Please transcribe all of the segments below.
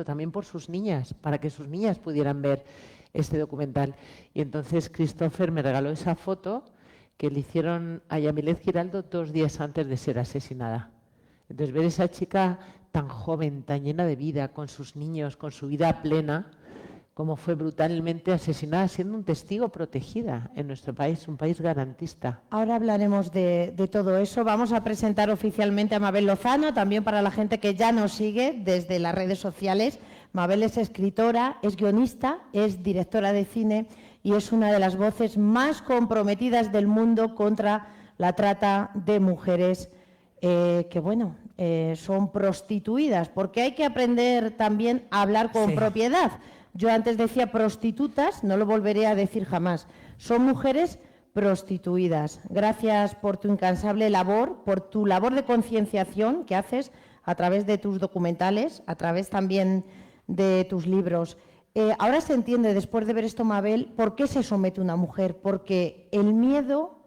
también por sus niñas, para que sus niñas pudieran ver este documental. Y entonces Christopher me regaló esa foto que le hicieron a Yamilet Giraldo 2 días antes de ser asesinada. Entonces ver esa chica tan joven, tan llena de vida, con sus niños, con su vida plena, como fue brutalmente asesinada siendo un testigo protegida en nuestro país, un país garantista. Ahora hablaremos de todo eso. Vamos a presentar oficialmente a Mabel Lozano, también para la gente que ya nos sigue desde las redes sociales. Mabel es escritora, es guionista, es directora de cine y es una de las voces más comprometidas del mundo contra la trata de mujeres son prostituidas, porque hay que aprender también a hablar con propiedad. Yo antes decía prostitutas, no lo volveré a decir jamás. Son mujeres prostituidas. Gracias por tu incansable labor, por tu labor de concienciación que haces a través de tus documentales, a través también de tus libros. Ahora se entiende, después de ver esto, Mabel, por qué se somete una mujer, porque el miedo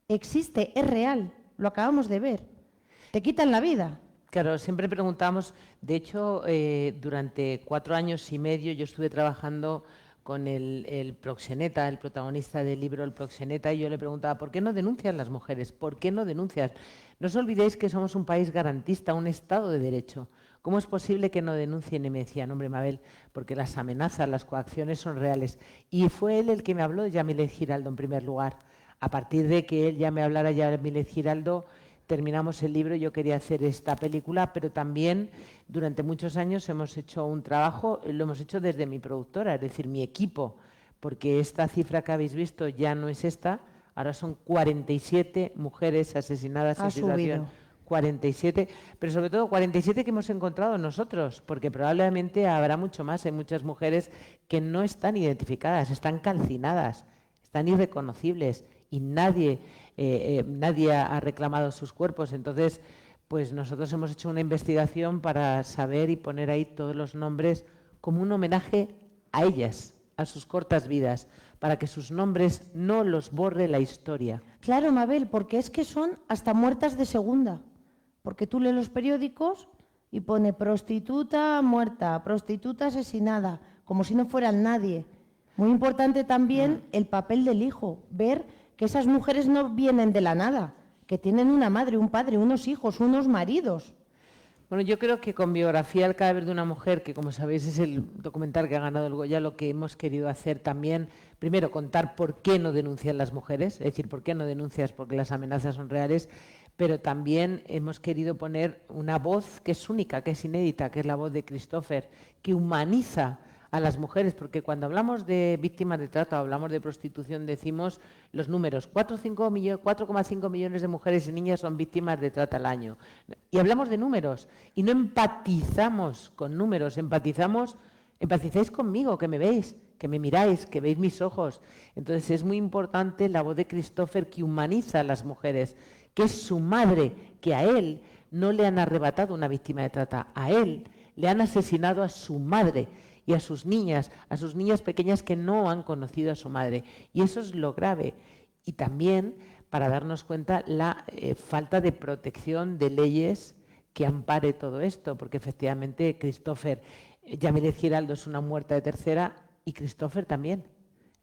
existe, es real, lo acabamos de ver. Te quitan la vida. Claro, siempre preguntamos, de hecho, durante 4 años y medio yo estuve trabajando con el proxeneta, el protagonista del libro El proxeneta, y yo le preguntaba, ¿por qué no denuncian las mujeres? ¿Por qué no denuncias? No os olvidéis que somos un país garantista, un Estado de Derecho. ¿Cómo es posible que no denuncien? Y me decían, hombre, Mabel, porque las amenazas, las coacciones son reales. Y fue él el que me habló de Yamilet Giraldo en primer lugar. A partir de que él ya me hablara de Yamilet Giraldo, terminamos el libro. Yo quería hacer esta película, pero también durante muchos años hemos hecho un trabajo, lo hemos hecho desde mi productora, es decir, mi equipo, porque esta cifra que habéis visto ya no es esta, ahora son 47 mujeres asesinadas en situación. 47, pero sobre todo 47 que hemos encontrado nosotros, porque probablemente habrá mucho más. Hay muchas mujeres que no están identificadas, están calcinadas, están irreconocibles y nadie ha reclamado sus cuerpos. Entonces, pues nosotros hemos hecho una investigación para saber y poner ahí todos los nombres como un homenaje a ellas, a sus cortas vidas, para que sus nombres no los borre la historia. Claro, Mabel, porque es que son hasta muertas de segunda. Porque tú lees los periódicos y pone prostituta muerta, prostituta asesinada, como si no fueran nadie. Muy importante también el papel del hijo, ver que esas mujeres no vienen de la nada, que tienen una madre, un padre, unos hijos, unos maridos. Bueno, yo creo que con Biografía del cadáver de una mujer, que como sabéis es el documental que ha ganado el Goya, lo que hemos querido hacer también, primero contar por qué no denuncian las mujeres, es decir, por qué no denuncias porque las amenazas son reales, pero también hemos querido poner una voz que es única, que es inédita, que es la voz de Christopher, que humaniza a las mujeres, porque cuando hablamos de víctimas de trata o hablamos de prostitución decimos los números, 4,5 millones de mujeres y niñas son víctimas de trata al año. Y hablamos de números y no empatizamos con números, empatizáis conmigo, que me veis, que me miráis, que veis mis ojos. Entonces es muy importante la voz de Christopher, que humaniza a las mujeres, que es su madre, que a él no le han arrebatado una víctima de trata, a él le han asesinado a su madre y a sus niñas pequeñas que no han conocido a su madre. Y eso es lo grave. Y también para darnos cuenta la falta de protección de leyes que ampare todo esto, porque efectivamente Yamilet Giraldo es una muerta de tercera y Christopher también.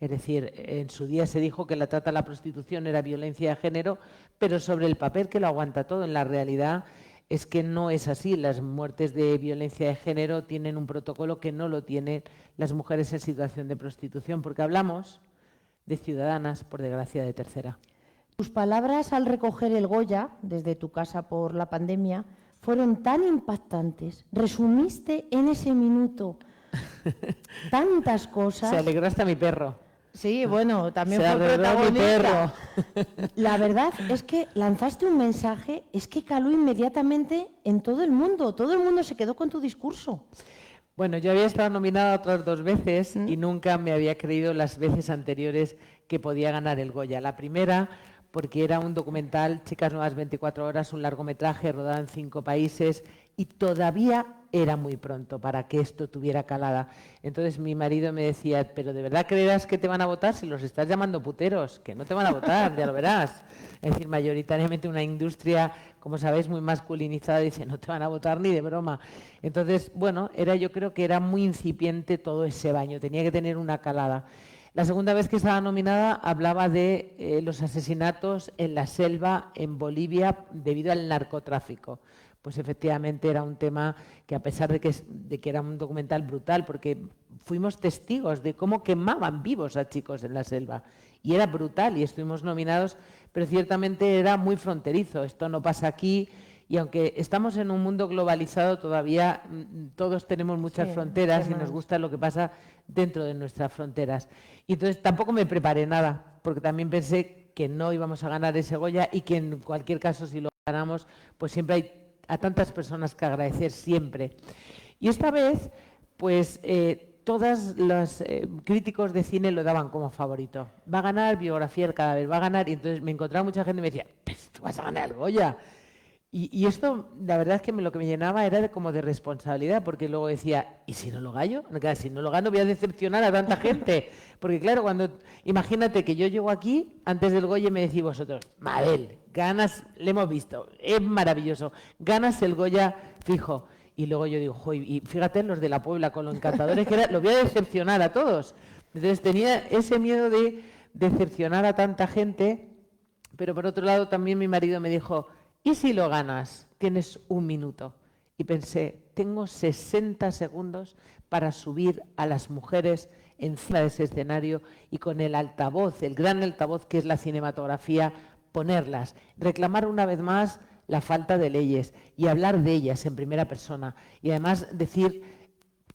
Es decir, en su día se dijo que la trata a la prostitución era violencia de género, pero sobre el papel que lo aguanta todo, en la realidad es que no es así. Las muertes de violencia de género tienen un protocolo que no lo tienen las mujeres en situación de prostitución, porque hablamos de ciudadanas, por desgracia, de tercera. Tus palabras al recoger el Goya, desde tu casa por la pandemia, fueron tan impactantes. Resumiste en ese minuto tantas cosas. Se alegró hasta mi perro. Sí, bueno, también fue protagonista. La verdad es que lanzaste un mensaje, es que caló inmediatamente en todo el mundo se quedó con tu discurso. Bueno, yo había estado nominada otras 2 veces y nunca me había creído las veces anteriores que podía ganar el Goya. La primera, porque era un documental, Chicas Nuevas 24 horas, un largometraje rodado en 5 países y todavía era muy pronto para que esto tuviera calada. Entonces mi marido me decía, pero ¿de verdad creerás que te van a votar si los estás llamando puteros? Que no te van a votar, ya lo verás. Es decir, mayoritariamente una industria, como sabéis, muy masculinizada, dice, no te van a votar ni de broma. Entonces, bueno, yo creo que era muy incipiente todo ese baño, tenía que tener una calada. La segunda vez que estaba nominada hablaba de los asesinatos en la selva en Bolivia debido al narcotráfico. Pues efectivamente era un tema que, a pesar de que era un documental brutal, porque fuimos testigos de cómo quemaban vivos a chicos en la selva, y era brutal y estuvimos nominados, pero ciertamente era muy fronterizo. Esto no pasa aquí, y aunque estamos en un mundo globalizado, todavía todos tenemos muchas fronteras y nos gusta lo que pasa dentro de nuestras fronteras. Y entonces tampoco me preparé nada, porque también pensé que no íbamos a ganar ese Goya y que en cualquier caso, si lo ganamos, pues siempre hay a tantas personas que agradecer siempre. Y esta vez, pues todos los críticos de cine lo daban como favorito. Va a ganar Biografía del Cadáver, va a ganar, y entonces me encontraba mucha gente y me decía, pues tú vas a ganar el Goya. Y esto, la verdad es que lo que me llenaba era como de responsabilidad, porque luego decía, ¿y si no lo gano? Si no lo gano voy a decepcionar a tanta gente. Porque claro, imagínate que yo llego aquí, antes del Goya, y me decís vosotros, Mabel, ganas, le hemos visto, es maravilloso, ganas el Goya fijo. Y luego yo digo, joder, y fíjate los de la Puebla con los encantadores, que lo voy a decepcionar a todos. Entonces tenía ese miedo de decepcionar a tanta gente, pero por otro lado también mi marido me dijo, ¿y si lo ganas? Tienes 1 minuto. Y pensé, tengo 60 segundos para subir a las mujeres encima de ese escenario y con el altavoz, el gran altavoz que es la cinematografía, ponerlas, reclamar una vez más la falta de leyes y hablar de ellas en primera persona. Y además decir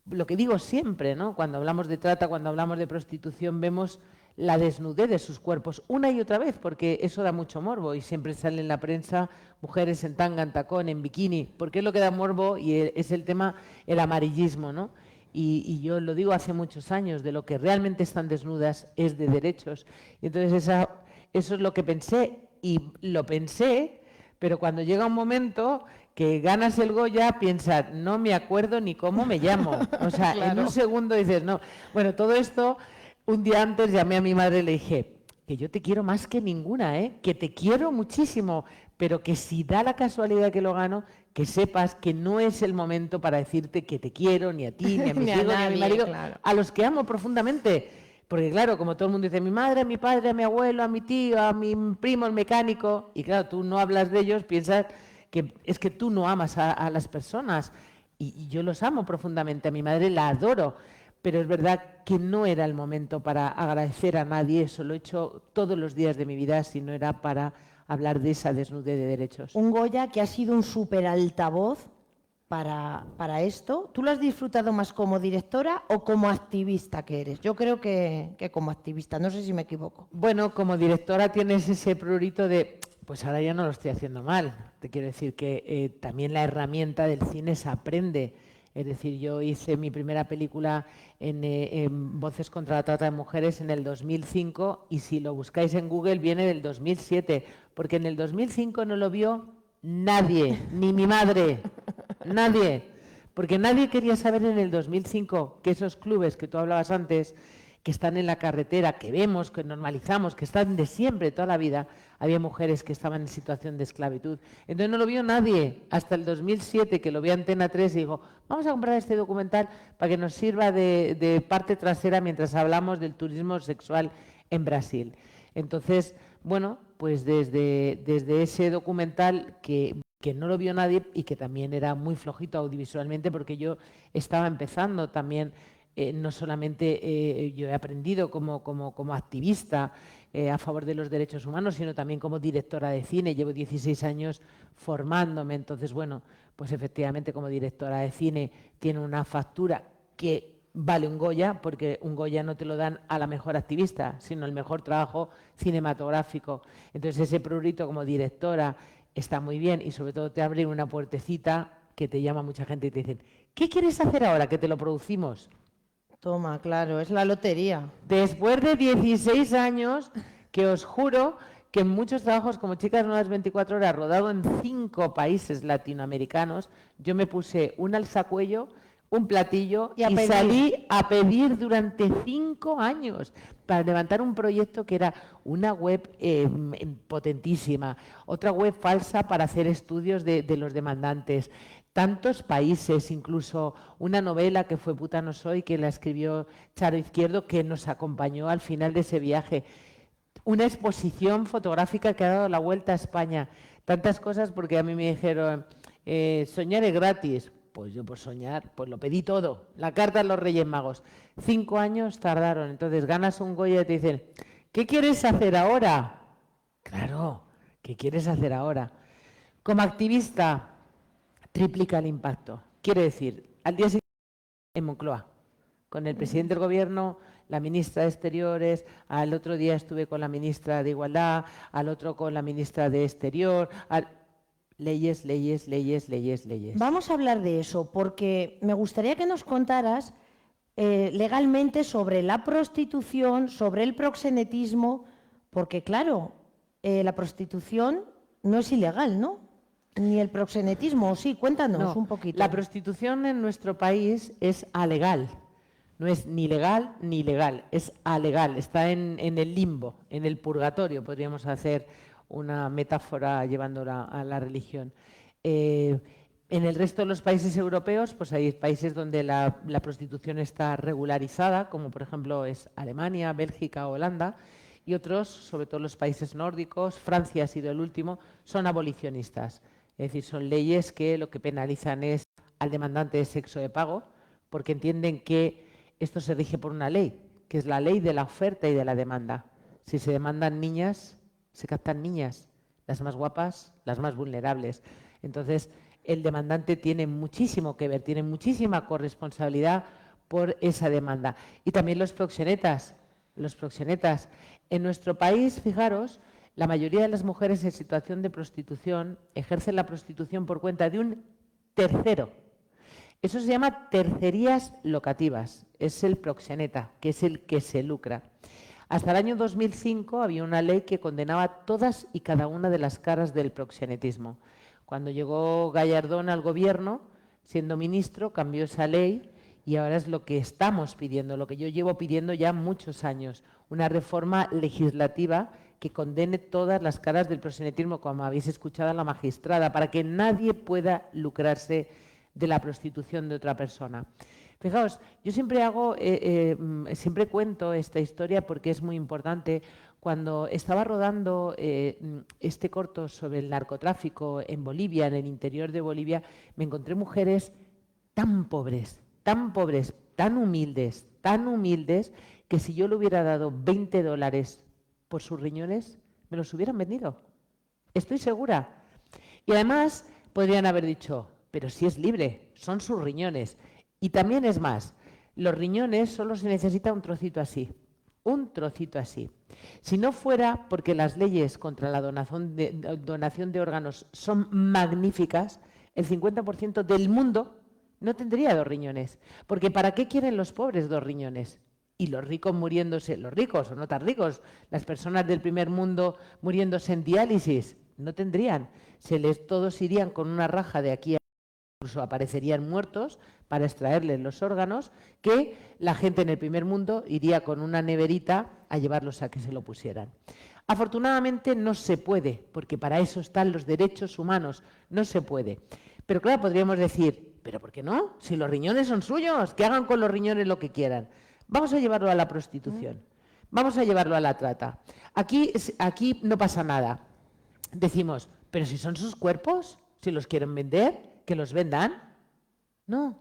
lo que digo siempre, ¿no? Cuando hablamos de trata, cuando hablamos de prostitución, vemos la desnudez de sus cuerpos una y otra vez, porque eso da mucho morbo y siempre sale en la prensa mujeres en tanga, en tacón, en bikini, porque es lo que da morbo y es el tema, el amarillismo, ¿no? Y yo lo digo hace muchos años, de lo que realmente están desnudas es de derechos. Y entonces eso es lo que pensé, y lo pensé, pero cuando llega un momento que ganas el Goya, piensas, no me acuerdo ni cómo me llamo. O sea, claro. En un segundo dices, no. Bueno, todo esto... Un día antes llamé a mi madre y le dije, que yo te quiero más que ninguna, que te quiero muchísimo, pero que si da la casualidad que lo gano, que sepas que no es el momento para decirte que te quiero, ni a ti, ni a mis hijos, ni a mi marido, claro. A los que amo profundamente. Porque claro, como todo el mundo dice, mi madre, a mi padre, a mi abuelo, a mi tío, a mi primo, el mecánico, y claro, tú no hablas de ellos, piensas que es que tú no amas a las personas, y yo los amo profundamente, a mi madre la adoro. Pero es verdad que no era el momento para agradecer a nadie, eso lo he hecho todos los días de mi vida, si no era para hablar de esa desnudez de derechos. Un Goya que ha sido un súper altavoz para esto. ¿Tú lo has disfrutado más como directora o como activista que eres? Yo creo que como activista, no sé si me equivoco. Bueno, como directora tienes ese prurito de, pues ahora ya no lo estoy haciendo mal. Te quiero decir que también la herramienta del cine se aprende. Es decir, yo hice mi primera película en Voces contra la Trata de Mujeres en el 2005 y si lo buscáis en Google viene del 2007, porque en el 2005 no lo vio nadie, ni mi madre, nadie, porque nadie quería saber en el 2005 que esos clubes que tú hablabas antes, que están en la carretera, que vemos, que normalizamos, que están de siempre, toda la vida, había mujeres que estaban en situación de esclavitud. Entonces no lo vio nadie hasta el 2007, que lo vi Antena 3 y dijo, vamos a comprar este documental para que nos sirva de parte trasera mientras hablamos del turismo sexual en Brasil. Entonces, bueno, pues desde ese documental que no lo vio nadie y que también era muy flojito audiovisualmente, porque yo estaba empezando también. No solamente yo he aprendido como activista a favor de los derechos humanos, sino también como directora de cine. Llevo 16 años formándome, entonces, bueno, pues efectivamente como directora de cine tiene una factura que vale un Goya, porque un Goya no te lo dan a la mejor activista, sino el mejor trabajo cinematográfico. Entonces ese prurito como directora está muy bien y sobre todo te abre una puertecita que te llama mucha gente y te dicen, ¿qué quieres hacer ahora que te lo producimos? Toma, claro, es la lotería. Después de 16 años, que os juro que en muchos trabajos como Chicas Nuevas 24 Horas, rodado en 5 países latinoamericanos, yo me puse un alzacuello, un platillo y salí a pedir durante 5 años para levantar un proyecto que era una web potentísima, otra web falsa para hacer estudios de los demandantes. Tantos países, incluso una novela que fue Puta no soy, que la escribió Charo Izquierdo, que nos acompañó al final de ese viaje. Una exposición fotográfica que ha dado la vuelta a España. Tantas cosas, porque a mí me dijeron, soñar es gratis. Pues yo por soñar, pues lo pedí todo. La carta a los Reyes Magos. 5 años tardaron. Entonces ganas un Goya y te dicen, ¿qué quieres hacer ahora? Claro, ¿qué quieres hacer ahora? Como activista, triplica el impacto. Quiere decir, al día siguiente en Moncloa, con el presidente del gobierno, la ministra de Exteriores, al otro día estuve con la ministra de Igualdad, al otro con la ministra de Exterior. Leyes, leyes, leyes, leyes, leyes. Vamos a hablar de eso, porque me gustaría que nos contaras legalmente sobre la prostitución, sobre el proxenetismo, porque claro, la prostitución no es ilegal, ¿no? Ni el proxenetismo, sí, cuéntanos un poquito. La prostitución en nuestro país es alegal. No es ni legal ni ilegal, es alegal, está en el limbo, en el purgatorio, podríamos hacer una metáfora llevándola a la religión. En el resto de los países europeos, pues hay países donde la prostitución está regularizada, como por ejemplo es Alemania, Bélgica, Holanda, y otros, sobre todo los países nórdicos, Francia ha sido el último, son abolicionistas. Es decir, son leyes que lo que penalizan es al demandante de sexo de pago, porque entienden que esto se rige por una ley, que es la ley de la oferta y de la demanda. Si se demandan niñas, se captan niñas, las más guapas, las más vulnerables. Entonces, el demandante tiene muchísimo que ver, tiene muchísima corresponsabilidad por esa demanda. Y también los proxenetas. En nuestro país, fijaros, la mayoría de las mujeres en situación de prostitución ejercen la prostitución por cuenta de un tercero. Eso se llama tercerías locativas, es el proxeneta, que es el que se lucra. Hasta el año 2005 había una ley que condenaba todas y cada una de las caras del proxenetismo. Cuando llegó Gallardón al gobierno, siendo ministro, cambió esa ley y ahora es lo que estamos pidiendo, lo que yo llevo pidiendo ya muchos años, una reforma legislativa que condene todas las caras del proxenetismo, como habéis escuchado a la magistrada, para que nadie pueda lucrarse de la prostitución de otra persona. Fijaos, yo siempre cuento esta historia porque es muy importante. Cuando estaba rodando este corto sobre el narcotráfico en Bolivia, en el interior de Bolivia, me encontré mujeres tan pobres, tan humildes, que si yo le hubiera dado $20 por sus riñones, me los hubieran vendido. Estoy segura. Y además podrían haber dicho, pero si es libre, son sus riñones. Y también es más, los riñones solo se necesita un trocito así. Si no fuera porque las leyes contra la donación de órganos son magníficas, el 50% del mundo no tendría 2 riñones. Porque ¿para qué quieren los pobres 2 riñones? Y los ricos muriéndose, los ricos o no tan ricos, las personas del primer mundo muriéndose en diálisis, no tendrían. Todos irían con una raja de aquí a incluso aparecerían muertos para extraerles los órganos, que la gente en el primer mundo iría con una neverita a llevarlos a que se lo pusieran. Afortunadamente no se puede, porque para eso están los derechos humanos, no se puede. Pero claro, podríamos decir, ¿pero por qué no? Si los riñones son suyos, que hagan con los riñones lo que quieran. Vamos a llevarlo a la prostitución, vamos a llevarlo a la trata. Aquí no pasa nada. Decimos, ¿pero si son sus cuerpos? Si los quieren vender, ¿que los vendan? No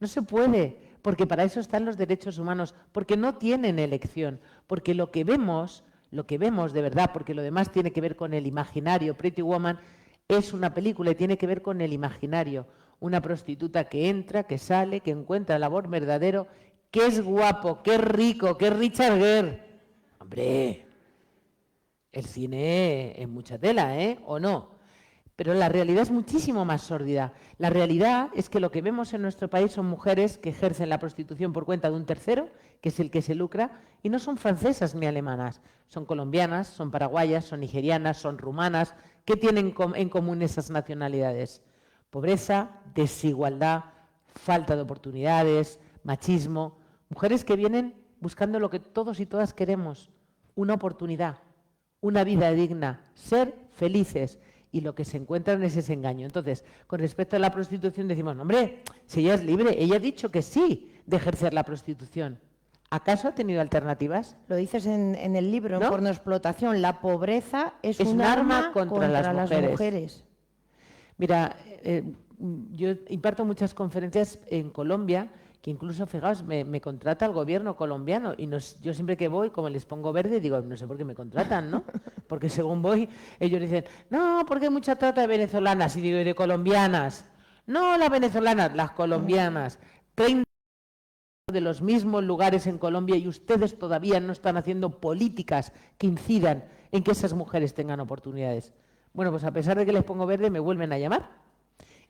se puede, porque para eso están los derechos humanos, porque no tienen elección, porque lo que vemos de verdad, porque lo demás tiene que ver con el imaginario. Pretty Woman es una película y tiene que ver con el imaginario. Una prostituta que entra, que sale, que encuentra el amor verdadero, que es guapo, que es rico, que es Richard Gere. Hombre, el cine es mucha tela, ¿O no? Pero la realidad es muchísimo más sórdida. La realidad es que lo que vemos en nuestro país son mujeres que ejercen la prostitución por cuenta de un tercero, que es el que se lucra, y no son francesas ni alemanas. Son colombianas, son paraguayas, son nigerianas, son rumanas. ¿Qué tienen en común esas nacionalidades? Pobreza, desigualdad, falta de oportunidades, machismo. Mujeres que vienen buscando lo que todos y todas queremos, una oportunidad, una vida digna, ser felices. Y lo que se encuentran es ese engaño. Entonces, con respecto a la prostitución decimos, no, hombre, si ella es libre, ella ha dicho que sí de ejercer la prostitución. ¿Acaso ha tenido alternativas? Lo dices en el libro, ¿No? en Pornoexplotación, la pobreza es un arma contra las mujeres. Mira, yo imparto muchas conferencias en Colombia, que incluso, fijaos, me contrata el gobierno colombiano y yo siempre que voy, como les pongo verde, digo, no sé por qué me contratan, ¿no? Porque según voy, ellos dicen, no, porque hay mucha trata de venezolanas, y digo, ¿y de colombianas? No, las venezolanas, las colombianas. 30 de los mismos lugares en Colombia y ustedes todavía no están haciendo políticas que incidan en que esas mujeres tengan oportunidades. Bueno, pues a pesar de que les pongo verde, me vuelven a llamar.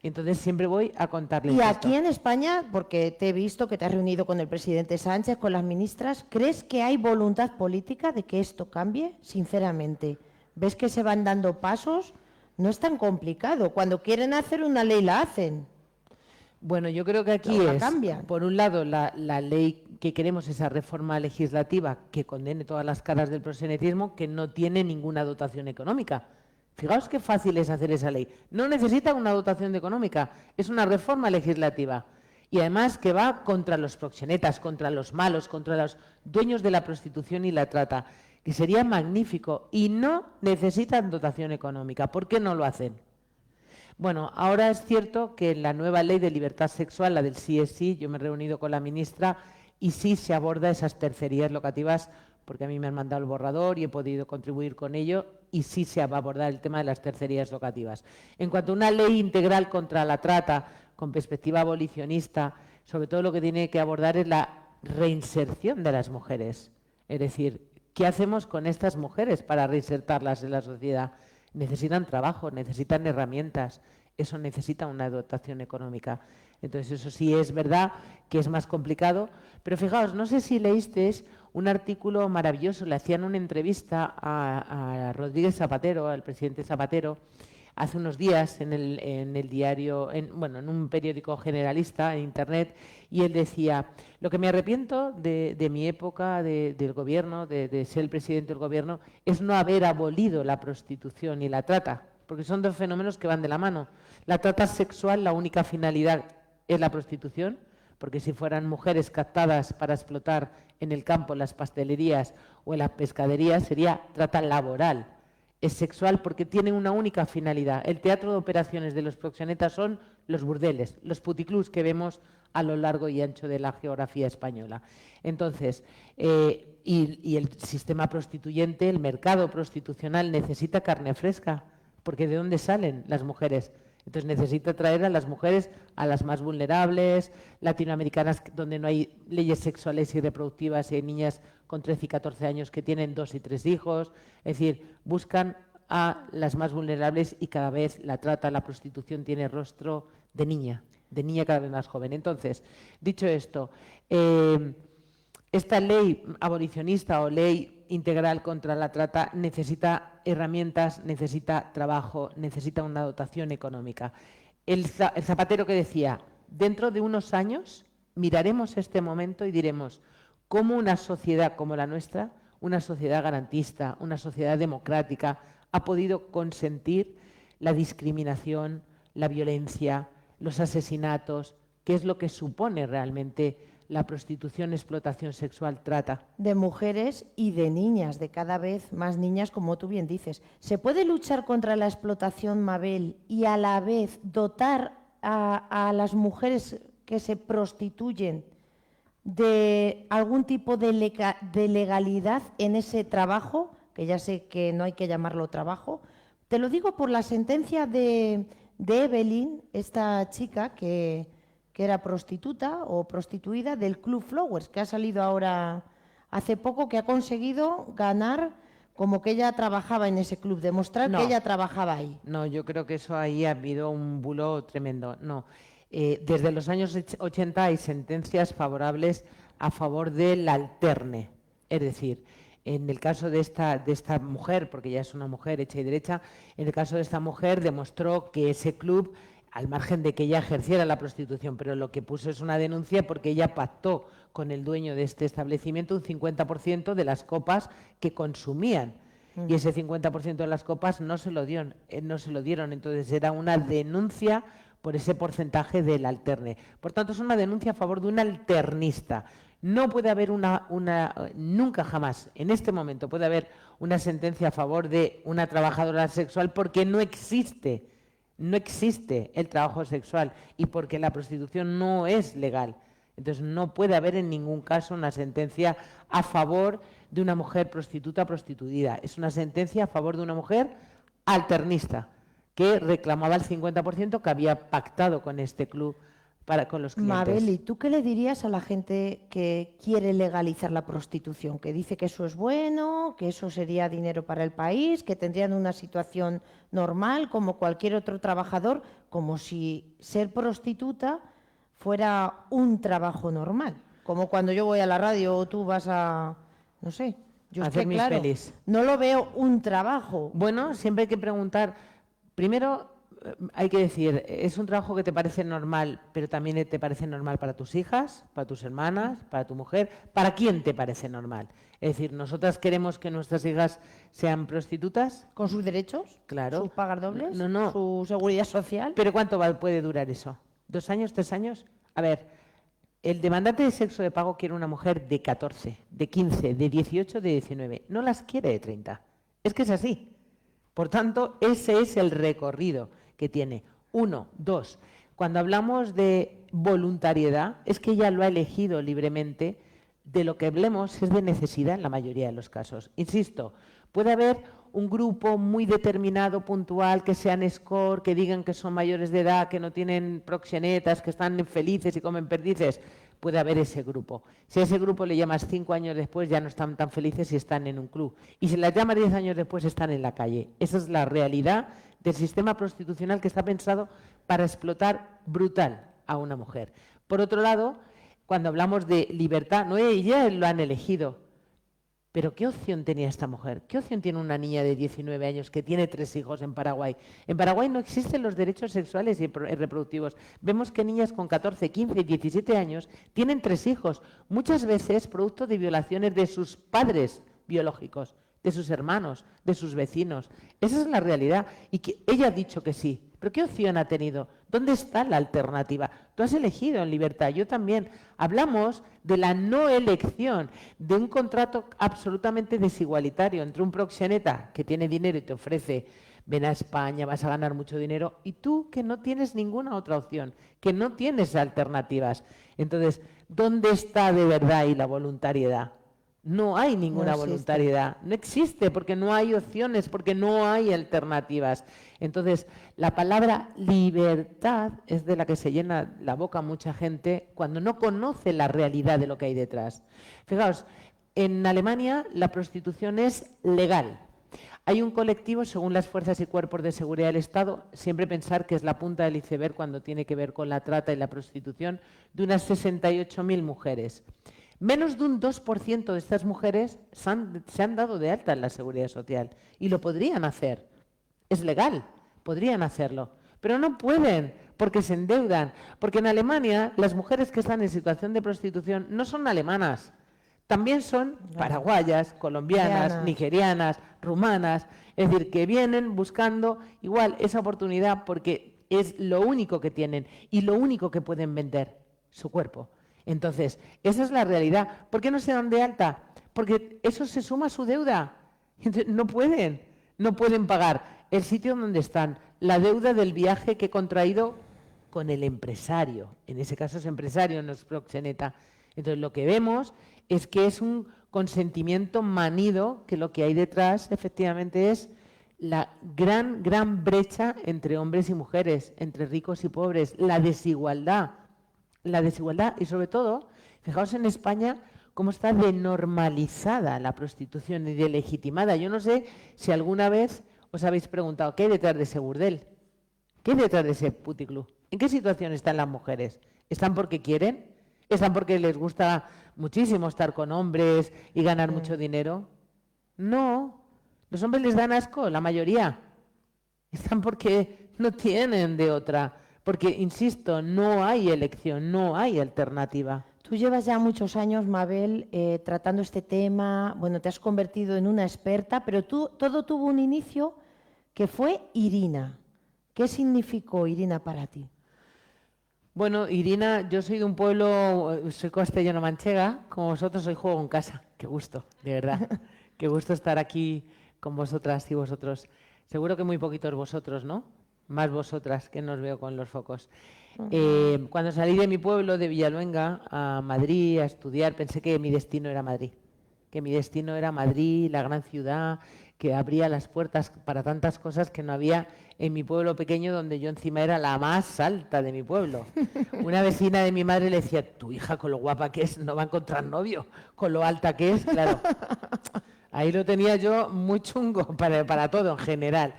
Entonces siempre voy a contarles Y esto. aquí en España, porque te he visto que te has reunido con el presidente Sánchez, con las ministras, ¿crees que hay voluntad política de que esto cambie? Sinceramente, ¿ves que se van dando pasos? No es tan complicado. Cuando quieren hacer una ley, la hacen. Bueno, yo creo que aquí La es, cambian. por un lado, la ley que queremos, esa reforma legislativa que condene todas las caras del proxenetismo, que no tiene ninguna dotación económica. Fijaos qué fácil es hacer esa ley. No necesita una dotación económica, es una reforma legislativa. Y además que va contra los proxenetas, contra los malos, contra los dueños de la prostitución y la trata, que sería magnífico. Y no necesitan dotación económica. ¿Por qué no lo hacen? Bueno, ahora es cierto que en la nueva ley de libertad sexual, la del sí es sí, yo me he reunido con la ministra y sí se aborda esas tercerías locativas, porque a mí me han mandado el borrador y he podido contribuir con ello, y sí se va a abordar el tema de las tercerías locativas. En cuanto a una ley integral contra la trata, con perspectiva abolicionista, sobre todo lo que tiene que abordar es la reinserción de las mujeres. Es decir, ¿qué hacemos con estas mujeres para reinsertarlas en la sociedad? Necesitan trabajo, necesitan herramientas, eso necesita una dotación económica. Entonces, eso sí es verdad que es más complicado, pero fijaos, no sé si leísteis un artículo maravilloso, le hacían una entrevista a Rodríguez Zapatero, al presidente Zapatero, hace unos días en el diario, en un periódico generalista, en internet, y él decía, lo que me arrepiento de mi época del gobierno, de ser el presidente del gobierno, es no haber abolido la prostitución y la trata, porque son dos fenómenos que van de la mano. La trata sexual, la única finalidad es la prostitución, porque si fueran mujeres captadas para explotar en el campo, en las pastelerías o en las pescaderías, sería trata laboral. Es sexual porque tiene una única finalidad. El teatro de operaciones de los proxenetas son los burdeles, los puticlús que vemos a lo largo y ancho de la geografía española. Entonces, y el sistema prostituyente, el mercado prostitucional necesita carne fresca, porque ¿de dónde salen las mujeres? Entonces necesita traer a las mujeres, a las más vulnerables, latinoamericanas, donde no hay leyes sexuales y reproductivas, y hay niñas con 13 y 14 años que tienen 2 y 3 hijos. Es decir, buscan a las más vulnerables y cada vez la trata, la prostitución tiene rostro de niña cada vez más joven. Entonces, dicho esto, esta ley abolicionista o ley integral contra la trata necesita herramientas, necesita trabajo, necesita una dotación económica. El Zapatero que decía, dentro de unos años miraremos este momento y diremos cómo una sociedad como la nuestra, una sociedad garantista, una sociedad democrática, ha podido consentir la discriminación, la violencia, los asesinatos, qué es lo que supone realmente la prostitución, explotación sexual, trata. De mujeres y de niñas, de cada vez más niñas, como tú bien dices. ¿Se puede luchar contra la explotación, Mabel, y a la vez dotar a las mujeres que se prostituyen de algún tipo de legalidad en ese trabajo, que ya sé que no hay que llamarlo trabajo? Te lo digo por la sentencia de Evelyn, esta chica que era prostituta o prostituida del Club Flowers, que ha salido ahora hace poco, que ha conseguido ganar como que ella trabajaba en ese club, demostrar No. que ella trabajaba ahí. No, yo creo que eso ahí ha habido un bulo tremendo. No. Desde los años 80 hay sentencias favorables a favor del alterne. Es decir, en el caso de esta mujer, porque ya es una mujer hecha y derecha, en el caso de esta mujer demostró que ese club, al margen de que ella ejerciera la prostitución, pero lo que puso es una denuncia porque ella pactó con el dueño de este establecimiento un 50% de las copas que consumían. Y ese 50% de las copas no se lo dieron. Entonces era una denuncia por ese porcentaje del alterne. Por tanto, es una denuncia a favor de un alternista. No puede haber nunca jamás, en este momento, puede haber una sentencia a favor de una trabajadora sexual porque no existe el trabajo sexual y porque la prostitución no es legal. Entonces no puede haber en ningún caso una sentencia a favor de una mujer prostituta o prostituida. Es una sentencia a favor de una mujer alternista que reclamaba el 50% que había pactado con este club con los clientes. Mabel, ¿tú qué le dirías a la gente que quiere legalizar la prostitución? Que dice que eso es bueno, que eso sería dinero para el país, que tendrían una situación normal como cualquier otro trabajador, como si ser prostituta fuera un trabajo normal. Como cuando yo voy a la radio o tú vas a, no sé, yo es que, claro, no lo veo un trabajo. Bueno, siempre hay que preguntar, primero hay que decir, ¿es un trabajo que te parece normal, pero también te parece normal para tus hijas, para tus hermanas, para tu mujer? ¿Para quién te parece normal? Es decir, ¿nosotras queremos que nuestras hijas sean prostitutas? ¿Con sus derechos? Claro. ¿Sus pagas dobles? No. ¿Su seguridad social? ¿Pero cuánto puede durar eso? ¿2 años, 3 años? A ver, el demandante de sexo de pago quiere una mujer de 14, de 15, de 18, de 19. No las quiere de 30. Es que es así. Por tanto, ese es el recorrido que tiene. 1, 2. Cuando hablamos de voluntariedad, es que ella lo ha elegido libremente. De lo que hablemos es de necesidad en la mayoría de los casos. Insisto, puede haber un grupo muy determinado, puntual, que sean escort, que digan que son mayores de edad, que no tienen proxenetas, que están felices y comen perdices. Puede haber ese grupo. Si a ese grupo le llamas 5 años después, ya no están tan felices y están en un club. Y si las llamas 10 años después, están en la calle. Esa es la realidad del sistema prostitucional que está pensado para explotar brutal a una mujer. Por otro lado, cuando hablamos de libertad, no, ellas lo han elegido. Pero ¿qué opción tenía esta mujer? ¿Qué opción tiene una niña de 19 años que tiene 3 hijos en Paraguay? En Paraguay no existen los derechos sexuales y reproductivos. Vemos que niñas con 14, 15, 17 años tienen 3 hijos, muchas veces producto de violaciones de sus padres biológicos, de sus hermanos, de sus vecinos. Esa es la realidad. Y que ella ha dicho que sí. ¿Pero qué opción ha tenido? ¿Dónde está la alternativa? Tú has elegido en libertad, yo también. Hablamos de la no elección, de un contrato absolutamente desigualitario entre un proxeneta que tiene dinero y te ofrece, ven a España, vas a ganar mucho dinero, y tú que no tienes ninguna otra opción, que no tienes alternativas. Entonces, ¿dónde está de verdad ahí la voluntariedad? No hay ninguna voluntariedad, no existe porque no hay opciones, porque no hay alternativas. Entonces, la palabra libertad es de la que se llena la boca mucha gente cuando no conoce la realidad de lo que hay detrás. Fijaos, en Alemania la prostitución es legal. Hay un colectivo, según las fuerzas y cuerpos de seguridad del Estado, siempre pensar que es la punta del iceberg cuando tiene que ver con la trata y la prostitución, de unas 68.000 mujeres. Menos de un 2% de estas mujeres se han dado de alta en la Seguridad Social y lo podrían hacer. Es legal, podrían hacerlo, pero no pueden porque se endeudan. Porque en Alemania las mujeres que están en situación de prostitución no son alemanas, también son paraguayas, colombianas, nigerianas, rumanas. Es decir, que vienen buscando igual esa oportunidad porque es lo único que tienen y lo único que pueden vender, su cuerpo. Entonces, esa es la realidad. ¿Por qué no se dan de alta? Porque eso se suma a su deuda. No pueden pagar el sitio donde están, la deuda del viaje que he contraído con el empresario. En ese caso es empresario, no es proxeneta. Entonces, lo que vemos es que es un consentimiento manido, que lo que hay detrás efectivamente es la gran brecha entre hombres y mujeres, entre ricos y pobres, la desigualdad y sobre todo, fijaos en España, cómo está denormalizada la prostitución y delegitimada. Yo no sé si alguna vez os habéis preguntado, ¿qué hay detrás de ese burdel? ¿Qué hay detrás de ese puticlub? ¿En qué situación están las mujeres? ¿Están porque quieren? ¿Están porque les gusta muchísimo estar con hombres y ganar mucho dinero? No, los hombres les dan asco, la mayoría. Están porque no tienen de otra. Porque, insisto, no hay elección, no hay alternativa. Tú llevas ya muchos años, Mabel, tratando este tema. Bueno, te has convertido en una experta, pero todo tuvo un inicio que fue Irina. ¿Qué significó Irina para ti? Bueno, Irina, yo soy de un pueblo, soy castellano-manchega, como vosotros, soy juego en casa. Qué gusto, de verdad. Qué gusto estar aquí con vosotras y vosotros. Seguro que muy poquitos vosotros, ¿no? Más vosotras, que no os veo con los focos. Cuando salí de mi pueblo, de Villaluenga, a Madrid, a estudiar, pensé que mi destino era Madrid. Que mi destino era Madrid, la gran ciudad, que abría las puertas para tantas cosas que no había en mi pueblo pequeño, donde yo encima era la más alta de mi pueblo. Una vecina de mi madre le decía, tu hija con lo guapa que es no va a encontrar novio, con lo alta que es, claro. Ahí lo tenía yo muy chungo para todo en general.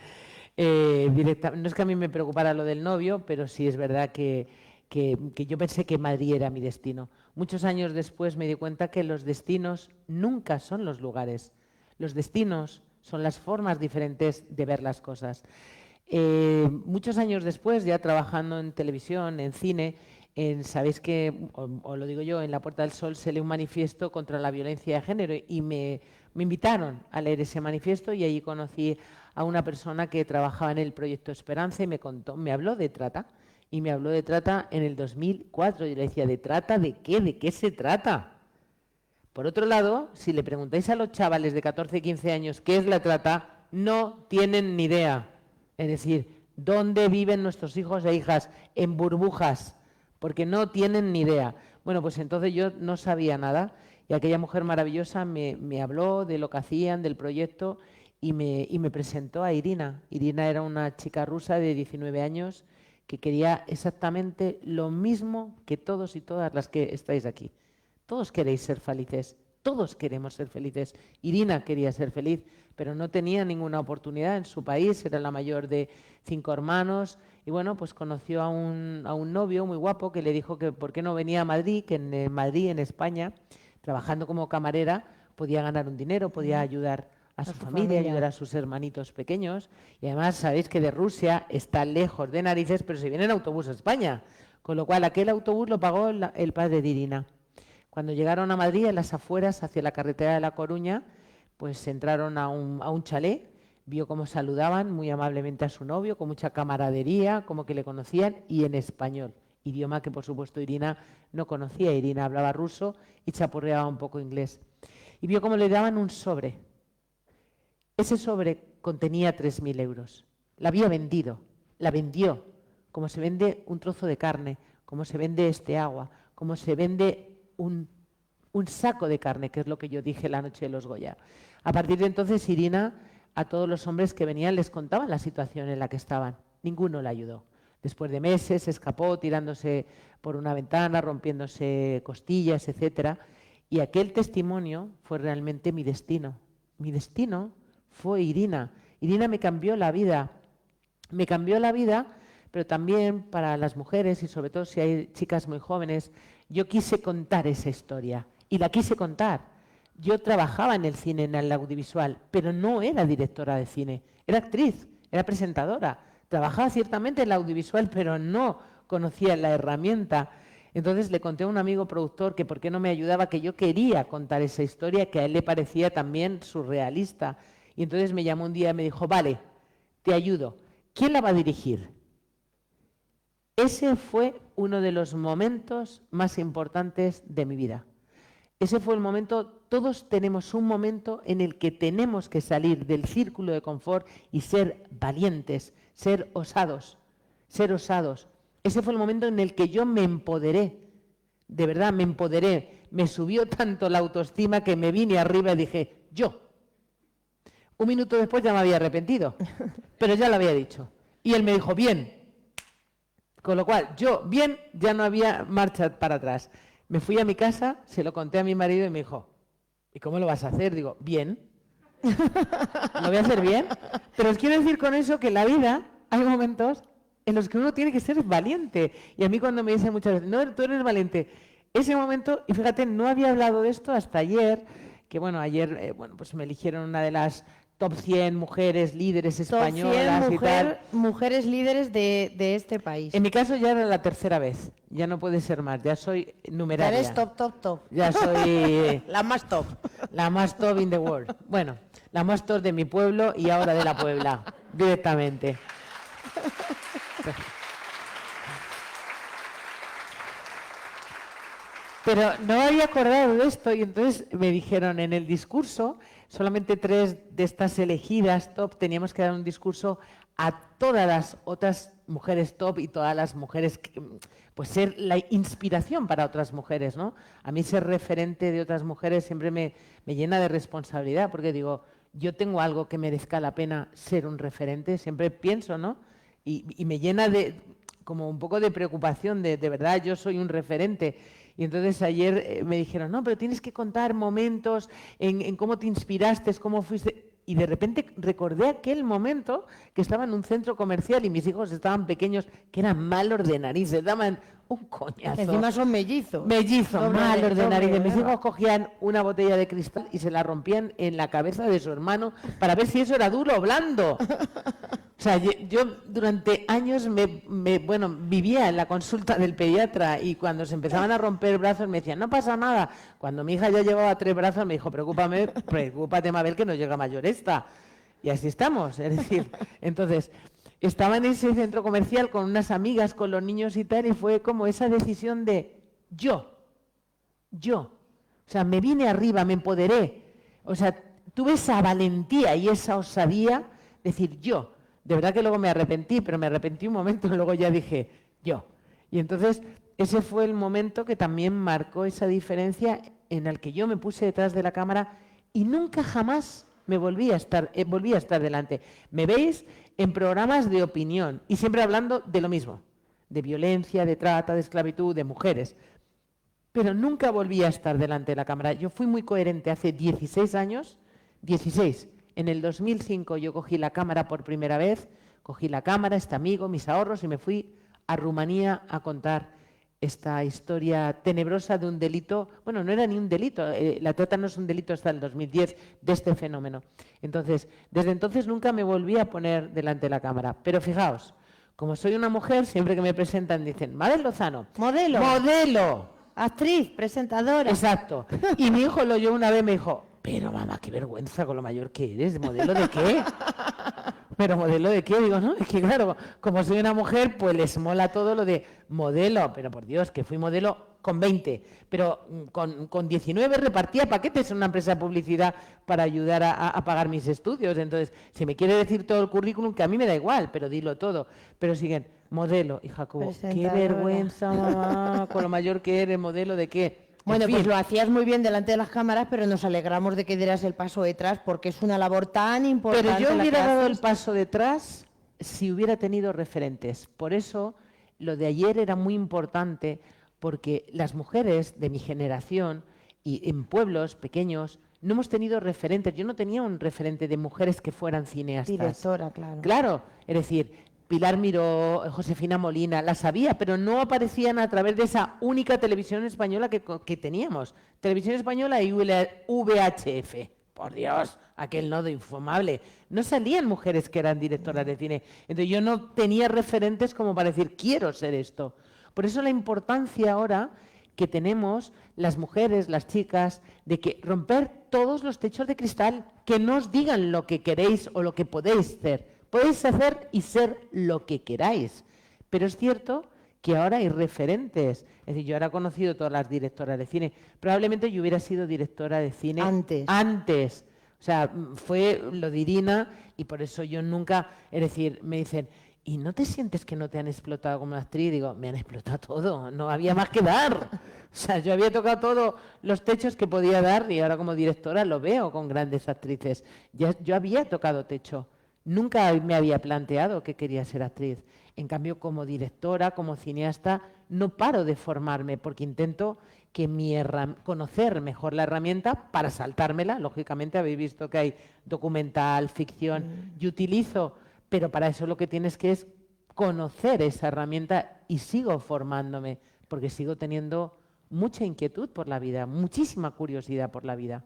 No es que a mí me preocupara lo del novio, pero sí es verdad que yo pensé que Madrid era mi destino. Muchos años después me di cuenta que los destinos nunca son los lugares. Los destinos son las formas diferentes de ver las cosas. Muchos años después, ya trabajando en televisión, en cine, sabéis que, o lo digo yo, en La Puerta del Sol se lee un manifiesto contra la violencia de género y me invitaron a leer ese manifiesto y allí conocí a una persona que trabajaba en el proyecto Esperanza y me habló de trata. Y me habló de trata en el 2004. Y yo le decía, ¿de trata de qué? ¿De qué se trata? Por otro lado, si le preguntáis a los chavales de 14, 15 años qué es la trata, no tienen ni idea. Es decir, ¿dónde viven nuestros hijos e hijas? En burbujas, porque no tienen ni idea. Bueno, pues entonces yo no sabía nada y aquella mujer maravillosa me habló de lo que hacían, del proyecto y me presentó a Irina. Irina era una chica rusa de 19 años que quería exactamente lo mismo que todos y todas las que estáis aquí. Todos queréis ser felices, todos queremos ser felices. Irina quería ser feliz, pero no tenía ninguna oportunidad en su país, era la mayor de 5 hermanos y bueno, pues conoció a un novio muy guapo que le dijo que por qué no venía a Madrid, que en Madrid, en España, trabajando como camarera, podía ganar un dinero, podía ayudar a su familia, ayudar a sus hermanitos pequeños. Y además sabéis que de Rusia está lejos de narices, pero se viene en autobús a España. Con lo cual aquel autobús lo pagó el padre de Irina. Cuando llegaron a Madrid, en las afueras, hacia la carretera de La Coruña, pues entraron a un chalet, vio cómo saludaban muy amablemente a su novio, con mucha camaradería, como que le conocían, y en español. Idioma que, por supuesto, Irina no conocía. Irina hablaba ruso y chapurreaba un poco inglés. Y vio cómo le daban un sobre. Ese sobre contenía 3.000 euros. La había vendido, la vendió, como se vende un trozo de carne, como se vende este agua, como se vende un saco de carne, que es lo que yo dije la noche de los Goya. A partir de entonces, Irina, a todos los hombres que venían les contaba la situación en la que estaban. Ninguno la ayudó. Después de meses se escapó tirándose por una ventana, rompiéndose costillas, etc. Y aquel testimonio fue realmente mi destino. Mi destino fue Irina. Irina me cambió la vida. Me cambió la vida, pero también para las mujeres y sobre todo si hay chicas muy jóvenes, yo quise contar esa historia y la quise contar. Yo trabajaba en el cine, en el audiovisual, pero no era directora de cine, era actriz, era presentadora. Trabajaba ciertamente en el audiovisual, pero no conocía la herramienta. Entonces le conté a un amigo productor que por qué no me ayudaba, que yo quería contar esa historia, que a él le parecía también surrealista. Y entonces me llamó un día y me dijo, vale, te ayudo. ¿Quién la va a dirigir? Ese fue uno de los momentos más importantes de mi vida. Ese fue el momento, todos tenemos un momento en el que tenemos que salir del círculo de confort y ser valientes, ser osados, ser osados. Ese fue el momento en el que yo me empoderé, de verdad me empoderé. Me subió tanto la autoestima que me vine arriba y dije, yo. Un minuto después ya me había arrepentido, pero ya lo había dicho. Y él me dijo, bien. Con lo cual, yo, bien, ya no había marcha para atrás. Me fui a mi casa, se lo conté a mi marido y me dijo, ¿y cómo lo vas a hacer? Digo, bien. Lo voy a hacer bien. Pero os quiero decir con eso que en la vida hay momentos en los que uno tiene que ser valiente. Y a mí cuando me dicen muchas veces, no, tú eres valiente, ese momento, y fíjate, no había hablado de esto hasta ayer, que bueno, ayer pues me eligieron una de las top 100 mujeres líderes españolas top 100 y tal. mujeres líderes de este país. En mi caso ya era la tercera vez, ya no puede ser más, ya soy numeraria. Ya eres top, top, top. Ya soy la más top. La más top in the world. Bueno, la más top de mi pueblo y ahora de la Puebla, directamente. Pero no me había acordado de esto y entonces me dijeron en el discurso, solamente 3 de estas elegidas top, teníamos que dar un discurso a todas las otras mujeres top y todas las mujeres, pues ser la inspiración para otras mujeres, ¿no? A mí ser referente de otras mujeres siempre me llena de responsabilidad, porque digo, yo tengo algo que merezca la pena ser un referente, siempre pienso, ¿no? Y me llena de, como un poco de preocupación, de verdad, yo soy un referente. Y entonces ayer me dijeron, no, pero tienes que contar momentos en cómo te inspiraste, cómo fuiste. Y de repente recordé aquel momento que estaba en un centro comercial y mis hijos estaban pequeños, que eran malos de narices, daban un coñazo. Encima son mellizos. Mellizos, malos de narices. Mis hijos cogían una botella de cristal y se la rompían en la cabeza de su hermano para ver si eso era duro o blando. O sea, yo durante años vivía en la consulta del pediatra y cuando se empezaban a romper brazos me decían, no pasa nada. Cuando mi hija ya llevaba 3 brazos me dijo, preocúpate, Mabel, que no llega mayor esta. Y así estamos, es decir, entonces estaba en ese centro comercial con unas amigas, con los niños y tal, y fue como esa decisión de yo. O sea, me vine arriba, me empoderé. O sea, tuve esa valentía y esa osadía de decir yo. De verdad que luego me arrepentí, pero me arrepentí un momento y luego ya dije yo. Y entonces ese fue el momento que también marcó esa diferencia en el que yo me puse detrás de la cámara y nunca jamás me volví a estar delante. Me veis en programas de opinión y siempre hablando de lo mismo, de violencia, de trata, de esclavitud, de mujeres. Pero nunca volví a estar delante de la cámara. Yo fui muy coherente hace 16 años, 16. En el 2005 yo cogí la cámara por primera vez, cogí la cámara, este amigo, mis ahorros y me fui a Rumanía a contar esta historia tenebrosa de un delito. Bueno, no era ni un delito, la trata no es un delito hasta el 2010 de este fenómeno. Entonces, desde entonces nunca me volví a poner delante de la cámara. Pero fijaos, como soy una mujer, siempre que me presentan dicen, Mabel Lozano, modelo. Modelo. Actriz, presentadora. Exacto. Y mi hijo lo oyó una vez y me dijo, pero mamá, qué vergüenza con lo mayor que eres, ¿modelo de qué? ¿Pero modelo de qué? Digo, no, es que claro, como soy una mujer, pues les mola todo lo de modelo, pero por Dios, que fui modelo con 20, pero con 19 repartía paquetes en una empresa de publicidad para ayudar a pagar mis estudios. Entonces, si me quiere decir todo el currículum, que a mí me da igual, pero dilo todo. Pero siguen, modelo, y Jacobo, qué vergüenza, mamá, con lo mayor que eres, modelo de qué. Bueno, pues lo hacías muy bien delante de las cámaras, pero nos alegramos de que dieras el paso detrás porque es una labor tan importante. Pero yo hubiera dado el paso detrás si hubiera tenido referentes. Por eso lo de ayer era muy importante, porque las mujeres de mi generación y en pueblos pequeños no hemos tenido referentes. Yo no tenía un referente de mujeres que fueran cineastas. Directora, claro. Claro, es decir, Pilar Miró, Josefina Molina, las había, pero no aparecían a través de esa única televisión española que teníamos. Televisión Española y VHF. Por Dios, aquel nodo infumable. No salían mujeres que eran directoras de cine. Entonces yo no tenía referentes como para decir, quiero ser esto. Por eso la importancia ahora que tenemos las mujeres, las chicas, de que romper todos los techos de cristal, que no os digan lo que queréis o lo que podéis ser. Podéis hacer y ser lo que queráis, pero es cierto que ahora hay referentes. Es decir, yo ahora he conocido todas las directoras de cine. Probablemente yo hubiera sido directora de cine antes. O sea, fue lo de Irina y por eso yo nunca... Es decir, me dicen, ¿y no te sientes que no te han explotado como actriz? Digo, me han explotado todo, no había más que dar. O sea, yo había tocado todos los techos que podía dar y ahora como directora lo veo con grandes actrices. Yo había tocado techo. Nunca me había planteado que quería ser actriz. En cambio, como directora, como cineasta, no paro de formarme porque intento que conocer mejor la herramienta para saltármela. Lógicamente, habéis visto que hay documental, ficción, yo utilizo, pero para eso lo que tienes que es conocer esa herramienta y sigo formándome porque sigo teniendo mucha inquietud por la vida, muchísima curiosidad por la vida.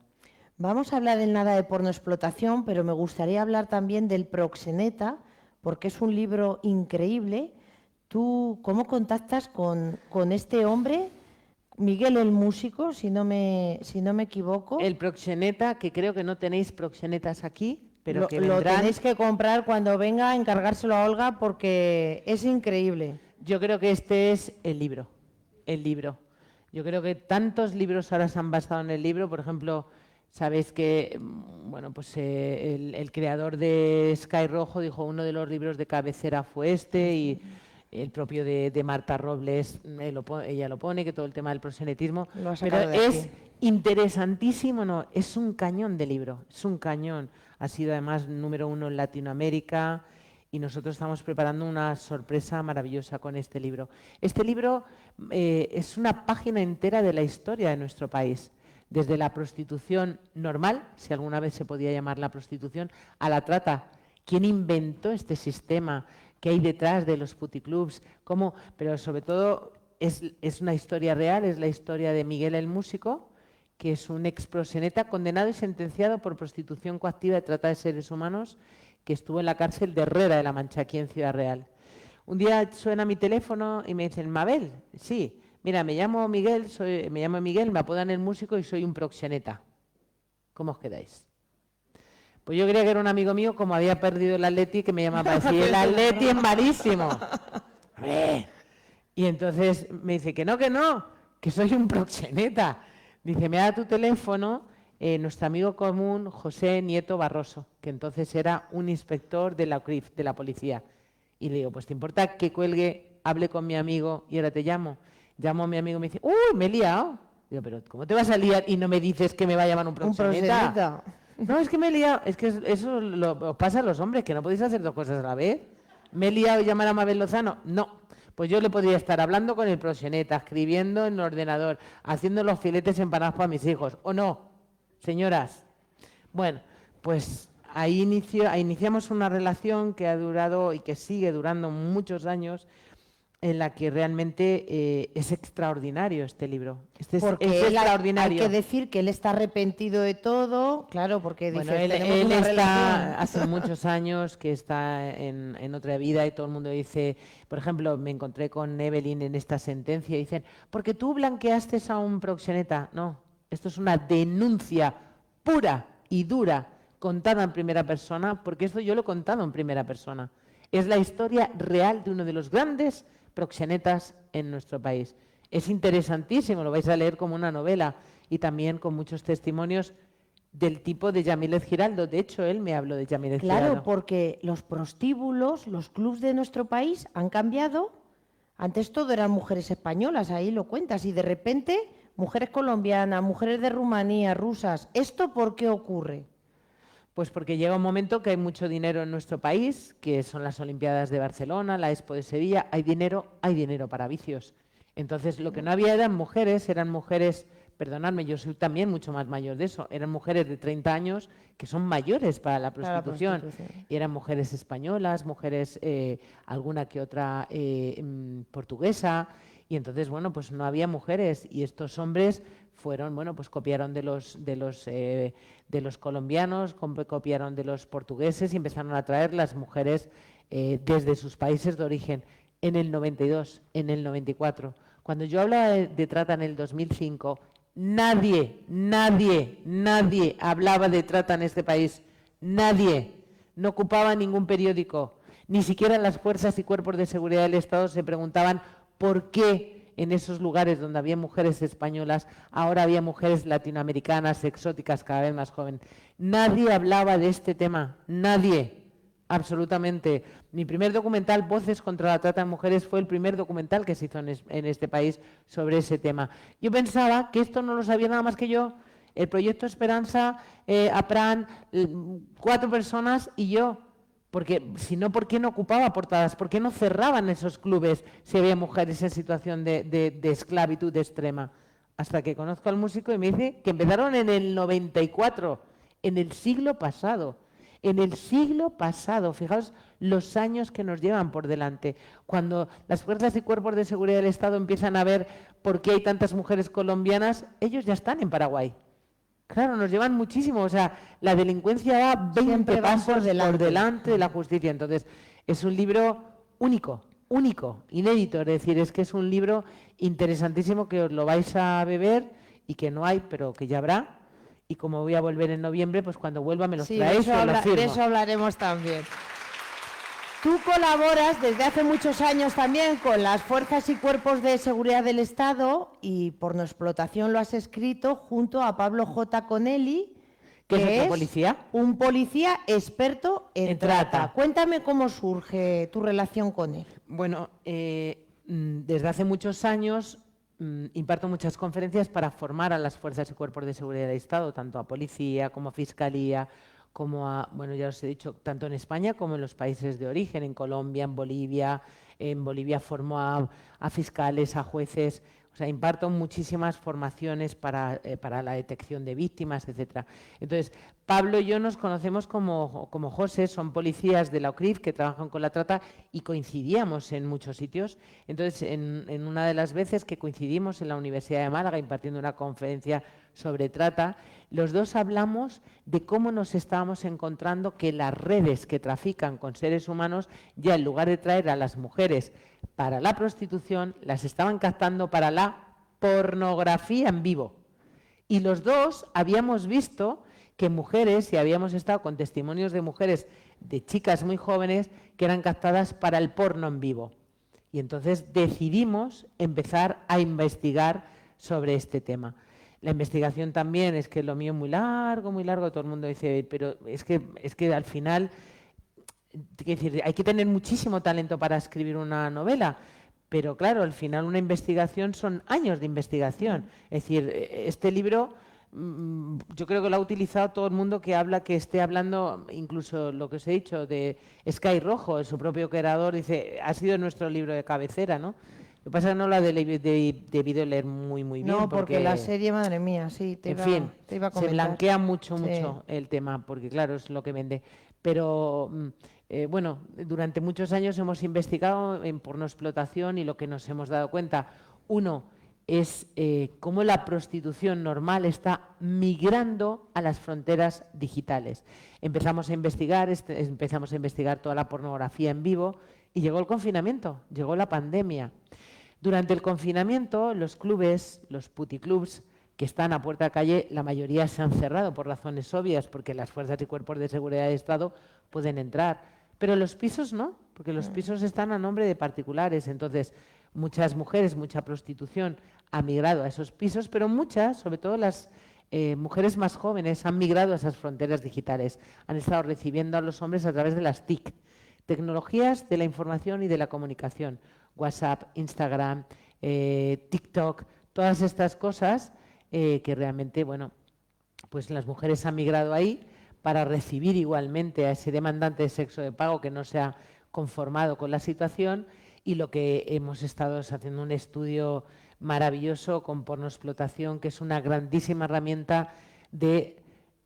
Vamos a hablar en nada de pornoexplotación, pero me gustaría hablar también del Proxeneta, porque es un libro increíble. ¿Tú cómo contactas con este hombre? Miguel el músico, si no me equivoco. El proxeneta, que creo que no tenéis proxenetas aquí, pero que lo vendrán. tenéis que comprar cuando venga a encargárselo a Olga porque es increíble. Yo creo que este es el libro. Yo creo que tantos libros ahora se han basado en el libro. Por ejemplo, sabéis que bueno, pues, el creador de Sky Rojo dijo uno de los libros de cabecera fue este, y el propio de Marta Robles, ella lo pone, que todo el tema del proxenetismo. Pero es interesantísimo, ¿no? Es un cañón de libro, es un cañón. Ha sido además número 1 en Latinoamérica y nosotros estamos preparando una sorpresa maravillosa con este libro. Este libro es una página entera de la historia de nuestro país. Desde la prostitución normal, si alguna vez se podía llamar la prostitución, a la trata. ¿Quién inventó este sistema? ¿Qué hay detrás de los puticlubs? ¿Cómo? Pero sobre todo es una historia real, es la historia de Miguel el músico, que es un ex proxeneta condenado y sentenciado por prostitución coactiva y trata de seres humanos, que estuvo en la cárcel de Herrera de la Mancha, aquí en Ciudad Real. Un día suena mi teléfono y me dicen, Mabel, sí. Mira, me llamo Miguel, me apodan el músico y soy un proxeneta. ¿Cómo os quedáis? Pues yo creía que era un amigo mío, como había perdido el Atleti, que me llamaba para decir, el Atleti es malísimo. Y entonces me dice que no, que soy un proxeneta. Dice, me da tu teléfono nuestro amigo común José Nieto Barroso, que entonces era un inspector de la UCRIF, de la policía. Y le digo, pues ¿te importa que cuelgue, hable con mi amigo y ahora te llamo? Llamo a mi amigo y me dice, ¡uy, me he liado! Digo, pero ¿cómo te vas a liar y no me dices que me va a llamar un proxeneta? No, es que me he liado. Es que eso os pasa a los hombres, que no podéis hacer dos cosas a la vez. ¿Me he liado y llamar a Mabel Lozano? No. Pues yo le podría estar hablando con el proxeneta, escribiendo en el ordenador, haciendo los filetes empanados para mis hijos. ¿O no, señoras? Bueno, pues ahí iniciamos una relación que ha durado y que sigue durando muchos años, en la que realmente es extraordinario este libro. Porque es extraordinario. Hay que decir que él está arrepentido de todo, claro, porque bueno, dice, él está hace muchos años que está en otra vida y todo el mundo dice, por ejemplo, me encontré con Evelyn en esta sentencia y dicen, porque tú blanqueaste a un proxeneta. No, esto es una denuncia pura y dura, contada en primera persona, porque esto yo lo he contado en primera persona. Es la historia real de uno de los grandes proxenetas en nuestro país. Es interesantísimo, lo vais a leer como una novela y también con muchos testimonios del tipo de Yamílez Giraldo. De hecho, él me habló de Yamílez Giraldo. Claro, porque los prostíbulos, los clubs de nuestro país han cambiado. Antes todo eran mujeres españolas, ahí lo cuentas, y de repente mujeres colombianas, mujeres de Rumanía, rusas. ¿Esto por qué ocurre? Pues porque llega un momento que hay mucho dinero en nuestro país, que son las Olimpiadas de Barcelona, la Expo de Sevilla, hay dinero para vicios. Entonces, lo que no había eran mujeres, perdonadme, yo soy también mucho más mayor de eso, eran mujeres de 30 años que son mayores para la prostitución. Y eran mujeres españolas, mujeres, alguna que otra portuguesa, y entonces, bueno, pues no había mujeres, y estos hombres fueron, bueno, pues copiaron de los colombianos, copiaron de los portugueses y empezaron a traer las mujeres desde sus países de origen. En el 92, en el 94, cuando yo hablaba de trata en el 2005, nadie hablaba de trata en este país. Nadie. No ocupaba ningún periódico. Ni siquiera las fuerzas y cuerpos de seguridad del Estado se preguntaban por qué en esos lugares donde había mujeres españolas, ahora había mujeres latinoamericanas, exóticas, cada vez más jóvenes. Nadie hablaba de este tema, nadie, absolutamente. Mi primer documental, Voces contra la trata de mujeres, fue el primer documental que se hizo en este país sobre ese tema. Yo pensaba que esto no lo sabía nada más que yo, el Proyecto Esperanza, APRAN, 4 personas y yo. Porque si no, ¿por qué no ocupaba portadas? ¿Por qué no cerraban esos clubes si había mujeres en situación de esclavitud extrema? Hasta que conozco al músico y me dice que empezaron en el 94, en el siglo pasado. En el siglo pasado, fijaos los años que nos llevan por delante. Cuando las fuerzas y cuerpos de seguridad del Estado empiezan a ver por qué hay tantas mujeres colombianas, ellos ya están en Paraguay. Claro, nos llevan muchísimo. O sea, la delincuencia va 20 pasos por delante de la justicia. Entonces, es un libro único, inédito. Es decir, es que es un libro interesantísimo que os lo vais a beber y que no hay, pero que ya habrá. Y como voy a volver en noviembre, pues cuando vuelva me los traéis o los firmo. De eso hablaremos también. Tú colaboras desde hace muchos años también con las fuerzas y cuerpos de seguridad del Estado y pornoexplotación lo has escrito junto a Pablo J. Conelli, que es un policía experto en trata. Cuéntame cómo surge tu relación con él. Bueno, desde hace muchos años imparto muchas conferencias para formar a las fuerzas y cuerpos de seguridad del Estado, tanto a policía como a fiscalía, como a, bueno, ya os he dicho, tanto en España como en los países de origen, en Colombia, en Bolivia. En Bolivia formo a fiscales, a jueces. O sea, imparto muchísimas formaciones para la detección de víctimas, etcétera. Entonces, Pablo y yo nos conocemos como José, son policías de la OCRIF que trabajan con la trata y coincidíamos en muchos sitios. Entonces, en una de las veces que coincidimos en la Universidad de Málaga impartiendo una conferencia sobre trata, los dos hablamos de cómo nos estábamos encontrando que las redes que trafican con seres humanos, ya en lugar de traer a las mujeres para la prostitución, las estaban captando para la pornografía en vivo. Y los dos habíamos visto que mujeres, y habíamos estado con testimonios de mujeres, de chicas muy jóvenes, que eran captadas para el porno en vivo. Y entonces decidimos empezar a investigar sobre este tema. La investigación también es que lo mío es muy largo, todo el mundo dice, pero es que al final, es decir, hay que tener muchísimo talento para escribir una novela, pero claro, al final una investigación son años de investigación. Es decir, este libro yo creo que lo ha utilizado todo el mundo que esté hablando, incluso lo que os he dicho de Sky Rojo, su propio creador, dice, ha sido nuestro libro de cabecera, ¿no? Lo que pasa es que no lo ha debido leer muy bien. No, porque la serie, madre mía, sí, te iba a comentar. Se blanquea mucho el tema, porque claro, es lo que vende. Pero bueno, durante muchos años hemos investigado en pornoexplotación y lo que nos hemos dado cuenta, uno, es cómo la prostitución normal está migrando a las fronteras digitales. Empezamos a investigar toda la pornografía en vivo y llegó el confinamiento, llegó la pandemia. Durante el confinamiento, los clubes, los puticlubs, que están a puerta de calle, la mayoría se han cerrado por razones obvias, porque las fuerzas y cuerpos de seguridad del Estado pueden entrar. Pero los pisos no, porque los pisos están a nombre de particulares. Entonces, muchas mujeres, mucha prostitución ha migrado a esos pisos, pero muchas, sobre todo las mujeres más jóvenes, han migrado a esas fronteras digitales. Han estado recibiendo a los hombres a través de las TIC, tecnologías de la información y de la comunicación. WhatsApp, Instagram, TikTok, todas estas cosas que realmente, bueno, pues las mujeres han migrado ahí para recibir igualmente a ese demandante de sexo de pago que no se ha conformado con la situación, y lo que hemos estado es haciendo un estudio maravilloso con pornoexplotación, que es una grandísima herramienta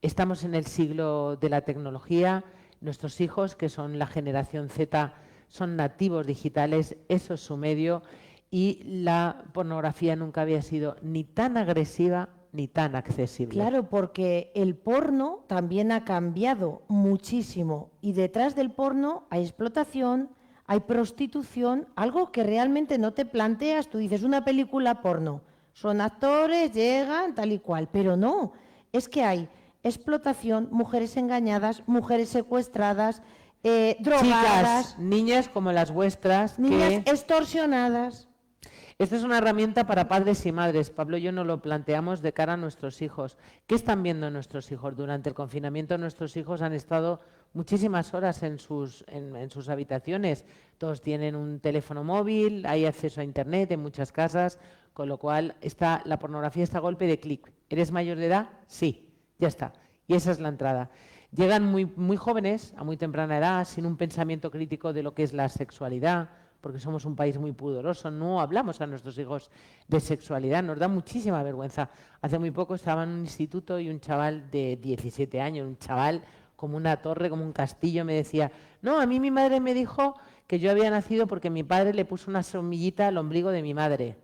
estamos en el siglo de la tecnología, nuestros hijos, que son la generación Z, son nativos digitales, eso es su medio, y la pornografía nunca había sido ni tan agresiva ni tan accesible. Claro, porque el porno también ha cambiado muchísimo y detrás del porno hay explotación, hay prostitución, algo que realmente no te planteas. Tú dices una película porno, son actores, llegan, tal y cual, pero no, es que hay explotación, mujeres engañadas, mujeres secuestradas, drogadas, chicas, niñas como las vuestras, niñas extorsionadas. Esta es una herramienta para padres y madres. Pablo y yo nos lo planteamos de cara a nuestros hijos. ¿Qué están viendo nuestros hijos? Durante el confinamiento nuestros hijos han estado muchísimas horas en sus habitaciones. Todos tienen un teléfono móvil, hay acceso a Internet en muchas casas, con lo cual la pornografía está a golpe de clic. ¿Eres mayor de edad? Sí, ya está. Y esa es la entrada. Llegan muy jóvenes, a muy temprana edad, sin un pensamiento crítico de lo que es la sexualidad, porque somos un país muy pudoroso, no hablamos a nuestros hijos de sexualidad, nos da muchísima vergüenza. Hace muy poco estaba en un instituto y un chaval de 17 años, un chaval como una torre, como un castillo, me decía, no, a mí mi madre me dijo que yo había nacido porque mi padre le puso una semillita al ombligo de mi madre.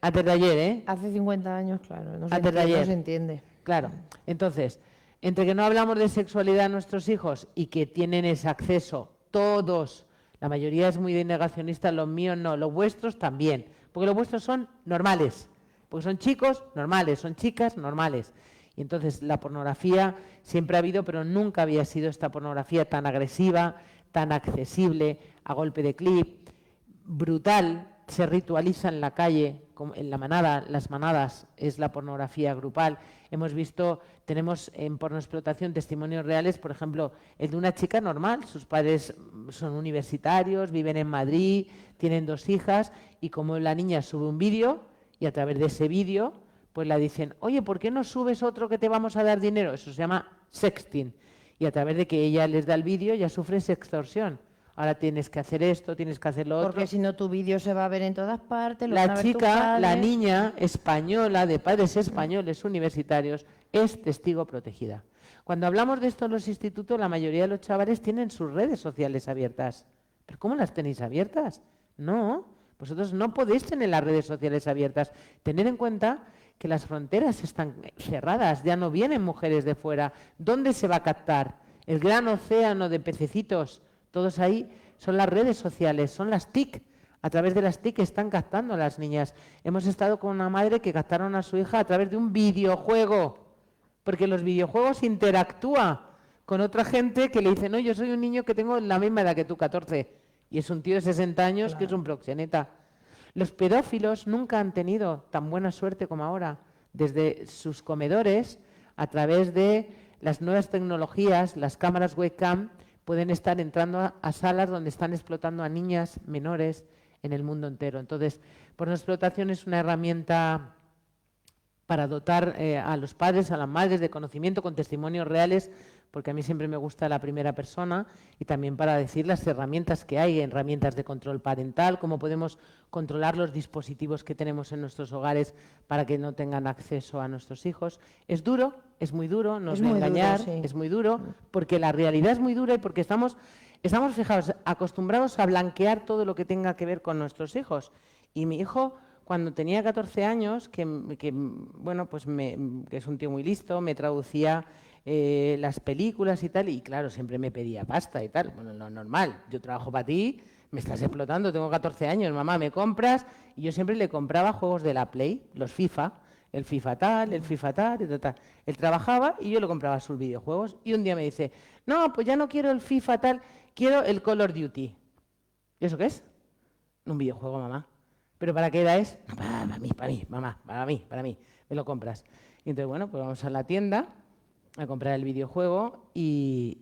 Antes de ayer, ¿eh? Hace 50 años, claro, no se entiende. Claro, entonces, entre que no hablamos de sexualidad a nuestros hijos y que tienen ese acceso, todos, la mayoría es muy negacionista, los míos no, los vuestros también, porque los vuestros son normales, porque son chicos normales, son chicas normales. Y entonces la pornografía siempre ha habido, pero nunca había sido esta pornografía tan agresiva, tan accesible, a golpe de clip, brutal, se ritualiza en la calle, en la manada, las manadas es la pornografía grupal. Hemos visto, tenemos en pornoexplotación testimonios reales, por ejemplo, el de una chica normal, sus padres son universitarios, viven en Madrid, tienen 2 hijas y como la niña sube un vídeo y a través de ese vídeo pues la dicen, oye, ¿por qué no subes otro que te vamos a dar dinero? Eso se llama sexting y a través de que ella les da el vídeo ya sufre sextorsión. Ahora tienes que hacer esto, tienes que hacer lo otro. Porque si no tu vídeo se va a ver en todas partes. La chica, la niña española, de padres españoles universitarios, es testigo protegida. Cuando hablamos de esto en los institutos, la mayoría de los chavales tienen sus redes sociales abiertas. ¿Pero cómo las tenéis abiertas? No, vosotros no podéis tener las redes sociales abiertas. Tener en cuenta que las fronteras están cerradas, ya no vienen mujeres de fuera. ¿Dónde se va a captar? El gran océano de pececitos. Todos ahí son las redes sociales, son las TIC. A través de las TIC están captando a las niñas. Hemos estado con una madre que captaron a su hija a través de un videojuego, porque los videojuegos interactúa con otra gente que le dice, no, yo soy un niño que tengo la misma edad que tú, 14, y es un tío de 60 años claro, que es un proxeneta. Los pedófilos nunca han tenido tan buena suerte como ahora, desde sus comedores, a través de las nuevas tecnologías, las cámaras webcam, pueden estar entrando a salas donde están explotando a niñas menores en el mundo entero. Entonces, pornoexplotación es una herramienta para dotar a los padres, a las madres de conocimiento con testimonios reales, porque a mí siempre me gusta la primera persona, y también para decir las herramientas que hay, herramientas de control parental, cómo podemos controlar los dispositivos que tenemos en nuestros hogares para que no tengan acceso a nuestros hijos. Es duro, es muy duro, no os voy a engañar, sí, es muy duro, porque la realidad es muy dura y porque estamos fijaos, acostumbrados a blanquear todo lo que tenga que ver con nuestros hijos. Y mi hijo, cuando tenía 14 años, que es un tío muy listo, me traducía las películas y tal, y claro, siempre me pedía pasta y tal. Bueno, lo normal, yo trabajo para ti, me estás explotando, tengo 14 años, mamá, ¿me compras? Y yo siempre le compraba juegos de la Play, los FIFA, el FIFA tal, y tal. Él trabajaba y yo le compraba sus videojuegos, y un día me dice, no, pues ya no quiero el FIFA tal, quiero el Call of Duty. ¿Y eso qué es? Un videojuego, mamá. ¿Pero para qué edad es? Para mí, mamá, para mí, me lo compras. Y entonces, bueno, pues vamos a la tienda a comprar el videojuego y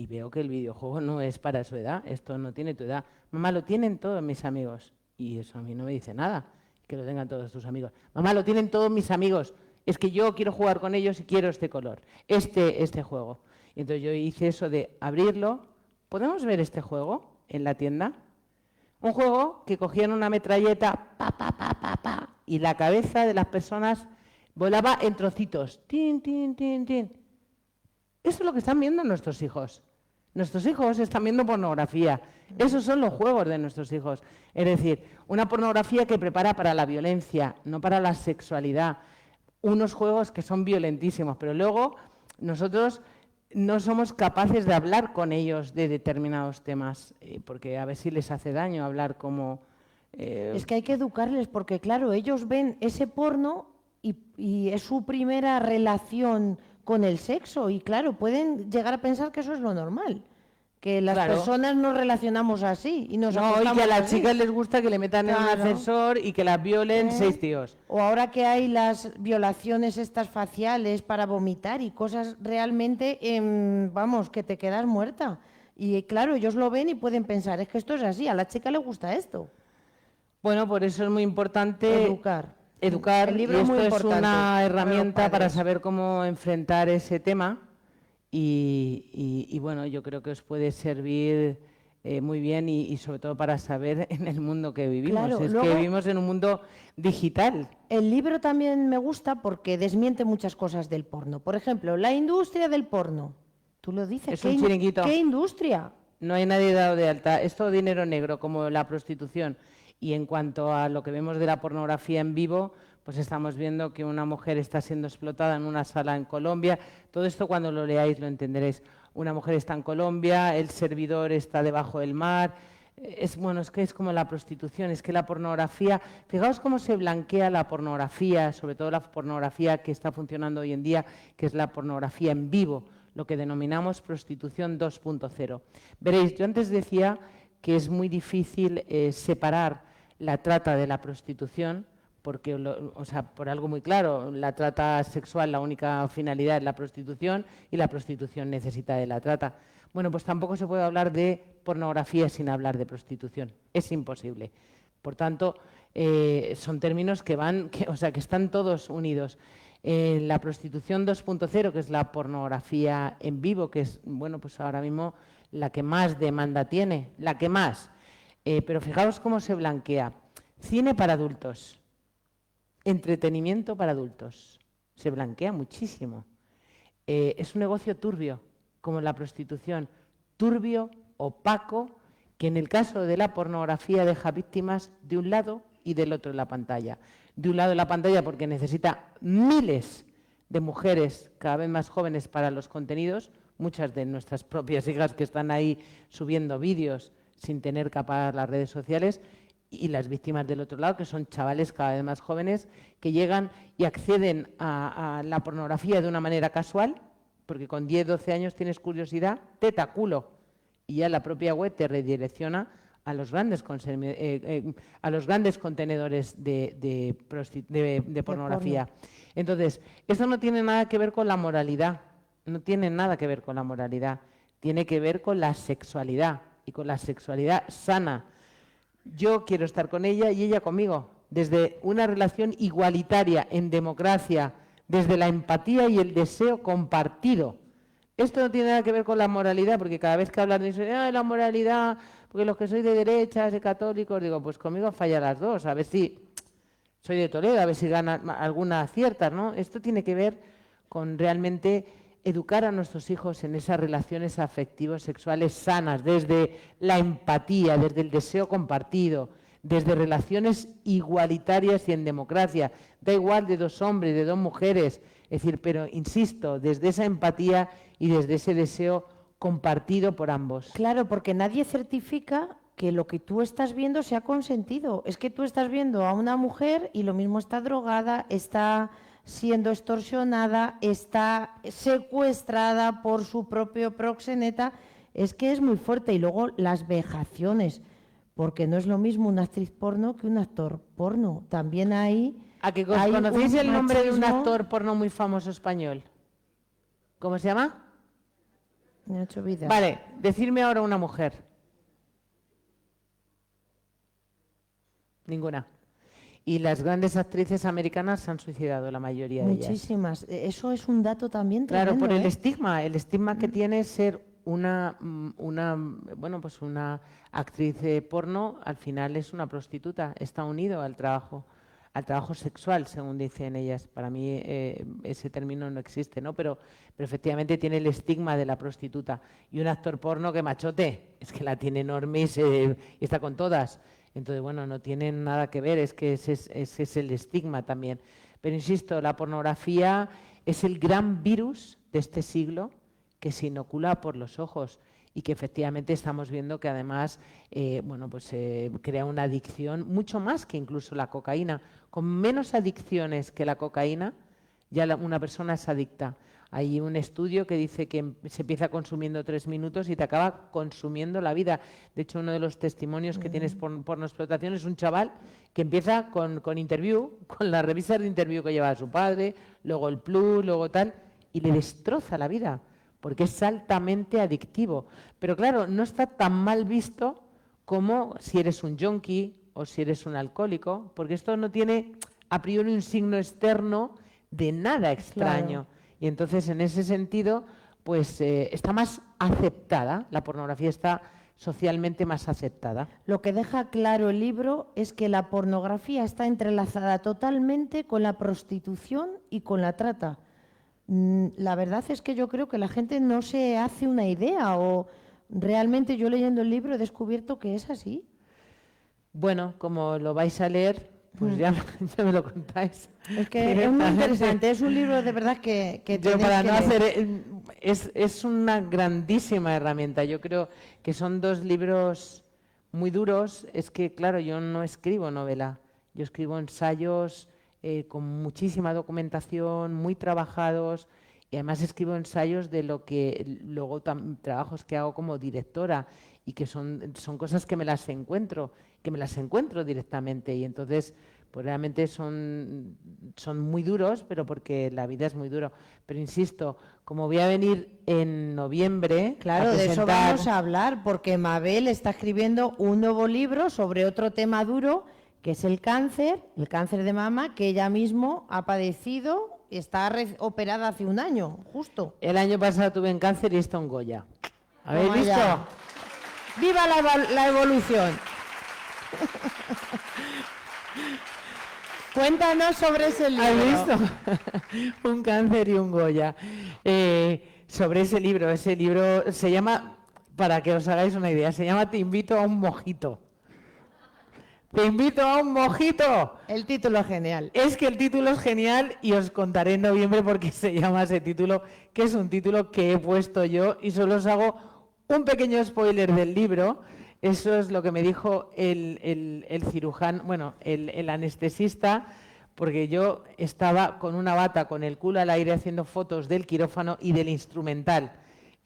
veo que el videojuego no es para su edad, esto no tiene tu edad. Mamá, lo tienen todos mis amigos. Y eso a mí no me dice nada, que lo tengan todos tus amigos. Mamá, lo tienen todos mis amigos, es que yo quiero jugar con ellos y quiero este color, este juego. Y entonces yo hice eso de abrirlo. ¿Podemos ver este juego en la tienda? Un juego que cogían una metralleta, y la cabeza de las personas volaba en trocitos. Tin, tin, tin, tin. Eso es lo que están viendo nuestros hijos. Nuestros hijos están viendo pornografía. Esos son los juegos de nuestros hijos. Es decir, una pornografía que prepara para la violencia, no para la sexualidad. Unos juegos que son violentísimos, pero luego nosotros no somos capaces de hablar con ellos de determinados temas, porque a ver si les hace daño hablar como... Es que hay que educarles, porque claro, ellos ven ese porno y es su primera relación con el sexo, y claro, pueden llegar a pensar que eso es lo normal, que las personas nos relacionamos así y nos acostamos y que a las así. chicas les gusta que le metan en un ascensor y que las violen 6 tíos. O ahora que hay las violaciones estas faciales para vomitar y cosas realmente, vamos, que te quedas muerta. Y claro, ellos lo ven y pueden pensar, es que esto es así, a la chica le gusta esto. Bueno, por eso es muy importante educar. educar, El y libro es esto muy es importante una para los herramienta para padres. saber cómo enfrentar ese tema y bueno, yo creo que os puede servir muy bien y sobre todo para saber en el mundo que vivimos. Claro, Es que luego vivimos en un mundo digital. el libro también me gusta porque desmiente muchas cosas del porno. Por ejemplo, la industria del porno. Tú lo dices, Es un chiringuito. ¿qué industria? No hay nadie dado de alta. Es todo dinero negro, como la prostitución. Y en cuanto a lo que vemos de la pornografía en vivo, pues estamos viendo que una mujer está siendo explotada en una sala en Colombia. Todo esto cuando lo leáis lo entenderéis. Una mujer está en Colombia, el servidor está debajo del mar. Bueno, es que es como la prostitución, es que la pornografía, fijaos cómo se blanquea la pornografía, sobre todo la pornografía que está funcionando hoy en día, que es la pornografía en vivo, lo que denominamos prostitución 2.0. Veréis, yo antes decía que es muy difícil separar la trata de la prostitución, porque, o sea, por algo muy claro, la trata sexual, la única finalidad es la prostitución y la prostitución necesita de la trata. Bueno, pues tampoco se puede hablar de pornografía sin hablar de prostitución. Es imposible. Por tanto, son términos que que están todos unidos. La prostitución 2.0, que es la pornografía en vivo, que es, bueno, pues ahora mismo la que más demanda tiene, la que más. Pero fijaos cómo se blanquea. Cine para adultos, entretenimiento para adultos. Se blanquea muchísimo. Es un negocio turbio, como la prostitución. Turbio, opaco, que en el caso de la pornografía deja víctimas de un lado y del otro de la pantalla. De un lado de la pantalla porque necesita miles de mujeres cada vez más jóvenes para los contenidos, muchas de nuestras propias hijas que están ahí subiendo vídeos sin tener que apagar las redes sociales, y las víctimas del otro lado, que son chavales cada vez más jóvenes que llegan y acceden a la pornografía de una manera casual, porque con 10, 12 años tienes curiosidad, teta, culo, y ya la propia web te redirecciona a los grandes contenedores de pornografía. Entonces, eso no tiene nada que ver con la moralidad, no tiene nada que ver con la moralidad, tiene que ver con la sexualidad, y con la sexualidad sana. Yo quiero estar con ella y ella conmigo, desde una relación igualitaria, en democracia, desde la empatía y el deseo compartido. Esto no tiene nada que ver con la moralidad, porque cada vez que hablan de eso, la moralidad, porque los que soy de derechas, de católicos, digo, pues conmigo falla las dos, a ver si soy de Toledo, a ver si gana alguna acierta, ¿no? Esto tiene que ver con realmente educar a nuestros hijos en esas relaciones afectivos sexuales sanas, desde la empatía, desde el deseo compartido, desde relaciones igualitarias y en democracia. Da igual de dos hombres, de dos mujeres, es decir, pero insisto, desde esa empatía y desde ese deseo compartido por ambos. Claro, porque nadie certifica que lo que tú estás viendo sea consentido. Es que tú estás viendo a una mujer y lo mismo está drogada, está siendo extorsionada, está secuestrada por su propio proxeneta. Es que es muy fuerte. Y luego las vejaciones, porque no es lo mismo una actriz porno que un actor porno. También hay... ¿A que conocéis el nombre de un actor porno muy famoso español? ¿Cómo se llama? Nacho Vidal. Vale, decirme ahora una mujer. Ninguna. Y las grandes actrices americanas se han suicidado, la mayoría de ellas. Muchísimas. Eso es un dato también Claro, tremendo, por el estigma que tiene ser una actriz porno, al final es una prostituta, está unido al trabajo sexual, según dicen ellas. Para mí ese término no existe, ¿no? Pero efectivamente tiene el estigma de la prostituta. Y un actor porno, que machote, es que la tiene enorme y está con todas. Entonces, bueno, no tienen nada que ver, es que ese es el estigma también. Pero insisto, la pornografía es el gran virus de este siglo que se inocula por los ojos y que efectivamente estamos viendo que además crea una adicción, mucho más que incluso la cocaína. Con menos adicciones que la cocaína, ya una persona es adicta. Hay un estudio que dice que se empieza consumiendo 3 minutos y te acaba consumiendo la vida. De hecho, uno de los testimonios que tienes por explotación es un chaval que empieza con Interview, con las revistas de Interview que lleva a su padre, luego el Plus, luego tal, y le destroza la vida, porque es altamente adictivo. Pero claro, no está tan mal visto como si eres un yonki o si eres un alcohólico, porque esto no tiene a priori un signo externo de nada extraño. Claro. Y entonces, en ese sentido, pues está más aceptada, la pornografía está socialmente más aceptada. Lo que deja claro el libro es que la pornografía está entrelazada totalmente con la prostitución y con la trata. La verdad es que yo creo que la gente no se hace una idea, o realmente yo leyendo el libro he descubierto que es así. Bueno, como lo vais a leer, pues ya me lo contáis. Es que es muy interesante, es un libro de verdad que Yo tenéis para que no leer. hacer, es una grandísima herramienta. Yo creo que son dos libros muy duros. Es que, claro, yo no escribo novela, yo escribo ensayos con muchísima documentación, muy trabajados, y además escribo ensayos de lo que luego trabajos que hago como directora, y que son cosas que me las encuentro directamente, y entonces pues realmente son muy duros, pero porque la vida es muy duro. Pero insisto, como voy a venir en noviembre Claro, a de eso presentar, vamos a hablar, porque Mabel está escribiendo un nuevo libro sobre otro tema duro, que es el cáncer de mama, que ella mismo ha padecido, está operada hace un año, justo. el año pasado tuve en cáncer y esto en Goya. ¿Habéis Toma visto? ya. ¡Viva la evolución! Cuéntanos sobre ese libro. ¿Has visto? Un cáncer y un Goya. Sobre ese libro se llama, para que os hagáis una idea, se llama Te invito a un mojito. ¡Te invito a un mojito! El título es genial. Es que el título es genial y os contaré en noviembre porque se llama ese título, que es un título que he puesto yo, y solo os hago un pequeño spoiler del libro. Eso es lo que me dijo el cirujano, bueno, el anestesista, porque yo estaba con una bata, con el culo al aire, haciendo fotos del quirófano y del instrumental.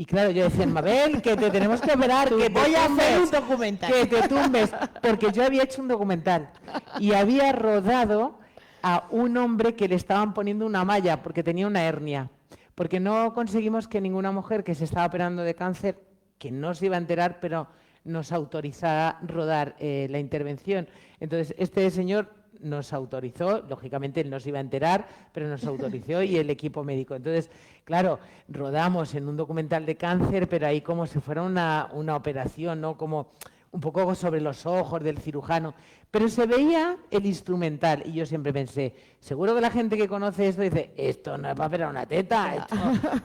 Y claro, yo decía, Mabel, que te tenemos que operar, que voy a hacer un documental. que te tumbes, porque yo había hecho un documental y había rodado a un hombre que le estaban poniendo una malla porque tenía una hernia, porque no conseguimos que ninguna mujer que se estaba operando de cáncer, que no se iba a enterar, pero nos autorizara rodar la intervención. Entonces, este señor nos autorizó, lógicamente él no se iba a enterar, pero nos autorizó y el equipo médico. Entonces, claro, rodamos en un documental de cáncer, pero ahí como si fuera una operación, ¿no? Como un poco sobre los ojos del cirujano. Pero se veía el instrumental y yo siempre pensé, seguro que la gente que conoce esto dice, esto no es para operar una teta,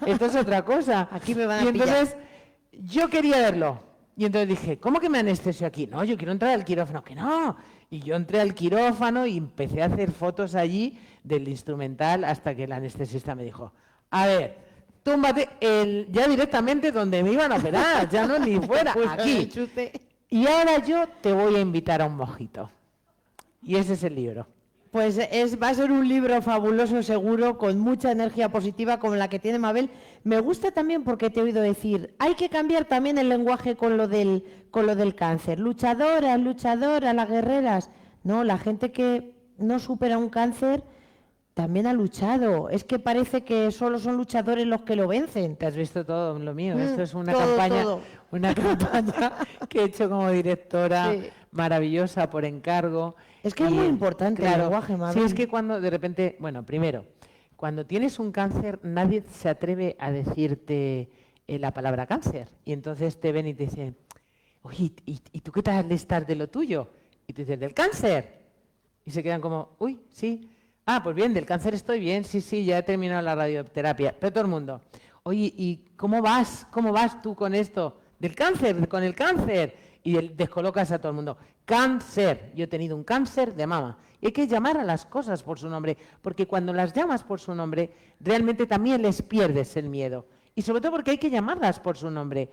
esto es otra cosa. Aquí me van a Y entonces pillar. yo quería verlo. Y entonces dije, ¿cómo que me anestesio aquí? No, yo quiero entrar al quirófano. Que no. Y yo entré al quirófano y empecé a hacer fotos allí del instrumental hasta que el anestesista me dijo, a ver, túmbate ya directamente donde me iban a operar, ya no ni fuera, aquí. Y ahora yo te voy a invitar a un mojito. Y ese es el libro. Pues va a ser un libro fabuloso, seguro, con mucha energía positiva como la que tiene Mabel. Me gusta también porque te he oído decir, hay que cambiar también el lenguaje con lo del cáncer. Luchadoras, las guerreras. No, la gente que no supera un cáncer también ha luchado. Es que parece que solo son luchadores los que lo vencen. Te has visto todo lo mío. Esto es una todo, campaña, todo. una campaña que he hecho como directora, Sí. maravillosa, por encargo. Es que es muy importante el lenguaje, Mabel. Sí, es que cuando de repente, bueno, primero, cuando tienes un cáncer, nadie se atreve a decirte la palabra cáncer. Y entonces te ven y te dicen, oye, ¿y tú qué tal estás de lo tuyo? Y tú dices, ¿del cáncer? Y se quedan como, uy, sí. Ah, pues bien, del cáncer estoy bien, sí, ya he terminado la radioterapia. Pero todo el mundo, oye, ¿y cómo vas? ¿Cómo vas tú con esto? ¿Del cáncer? ¿Con el cáncer? Y descolocas a todo el mundo. Cáncer. Yo he tenido un cáncer de mama. Y hay que llamar a las cosas por su nombre, porque cuando las llamas por su nombre, realmente también les pierdes el miedo. Y sobre todo porque hay que llamarlas por su nombre.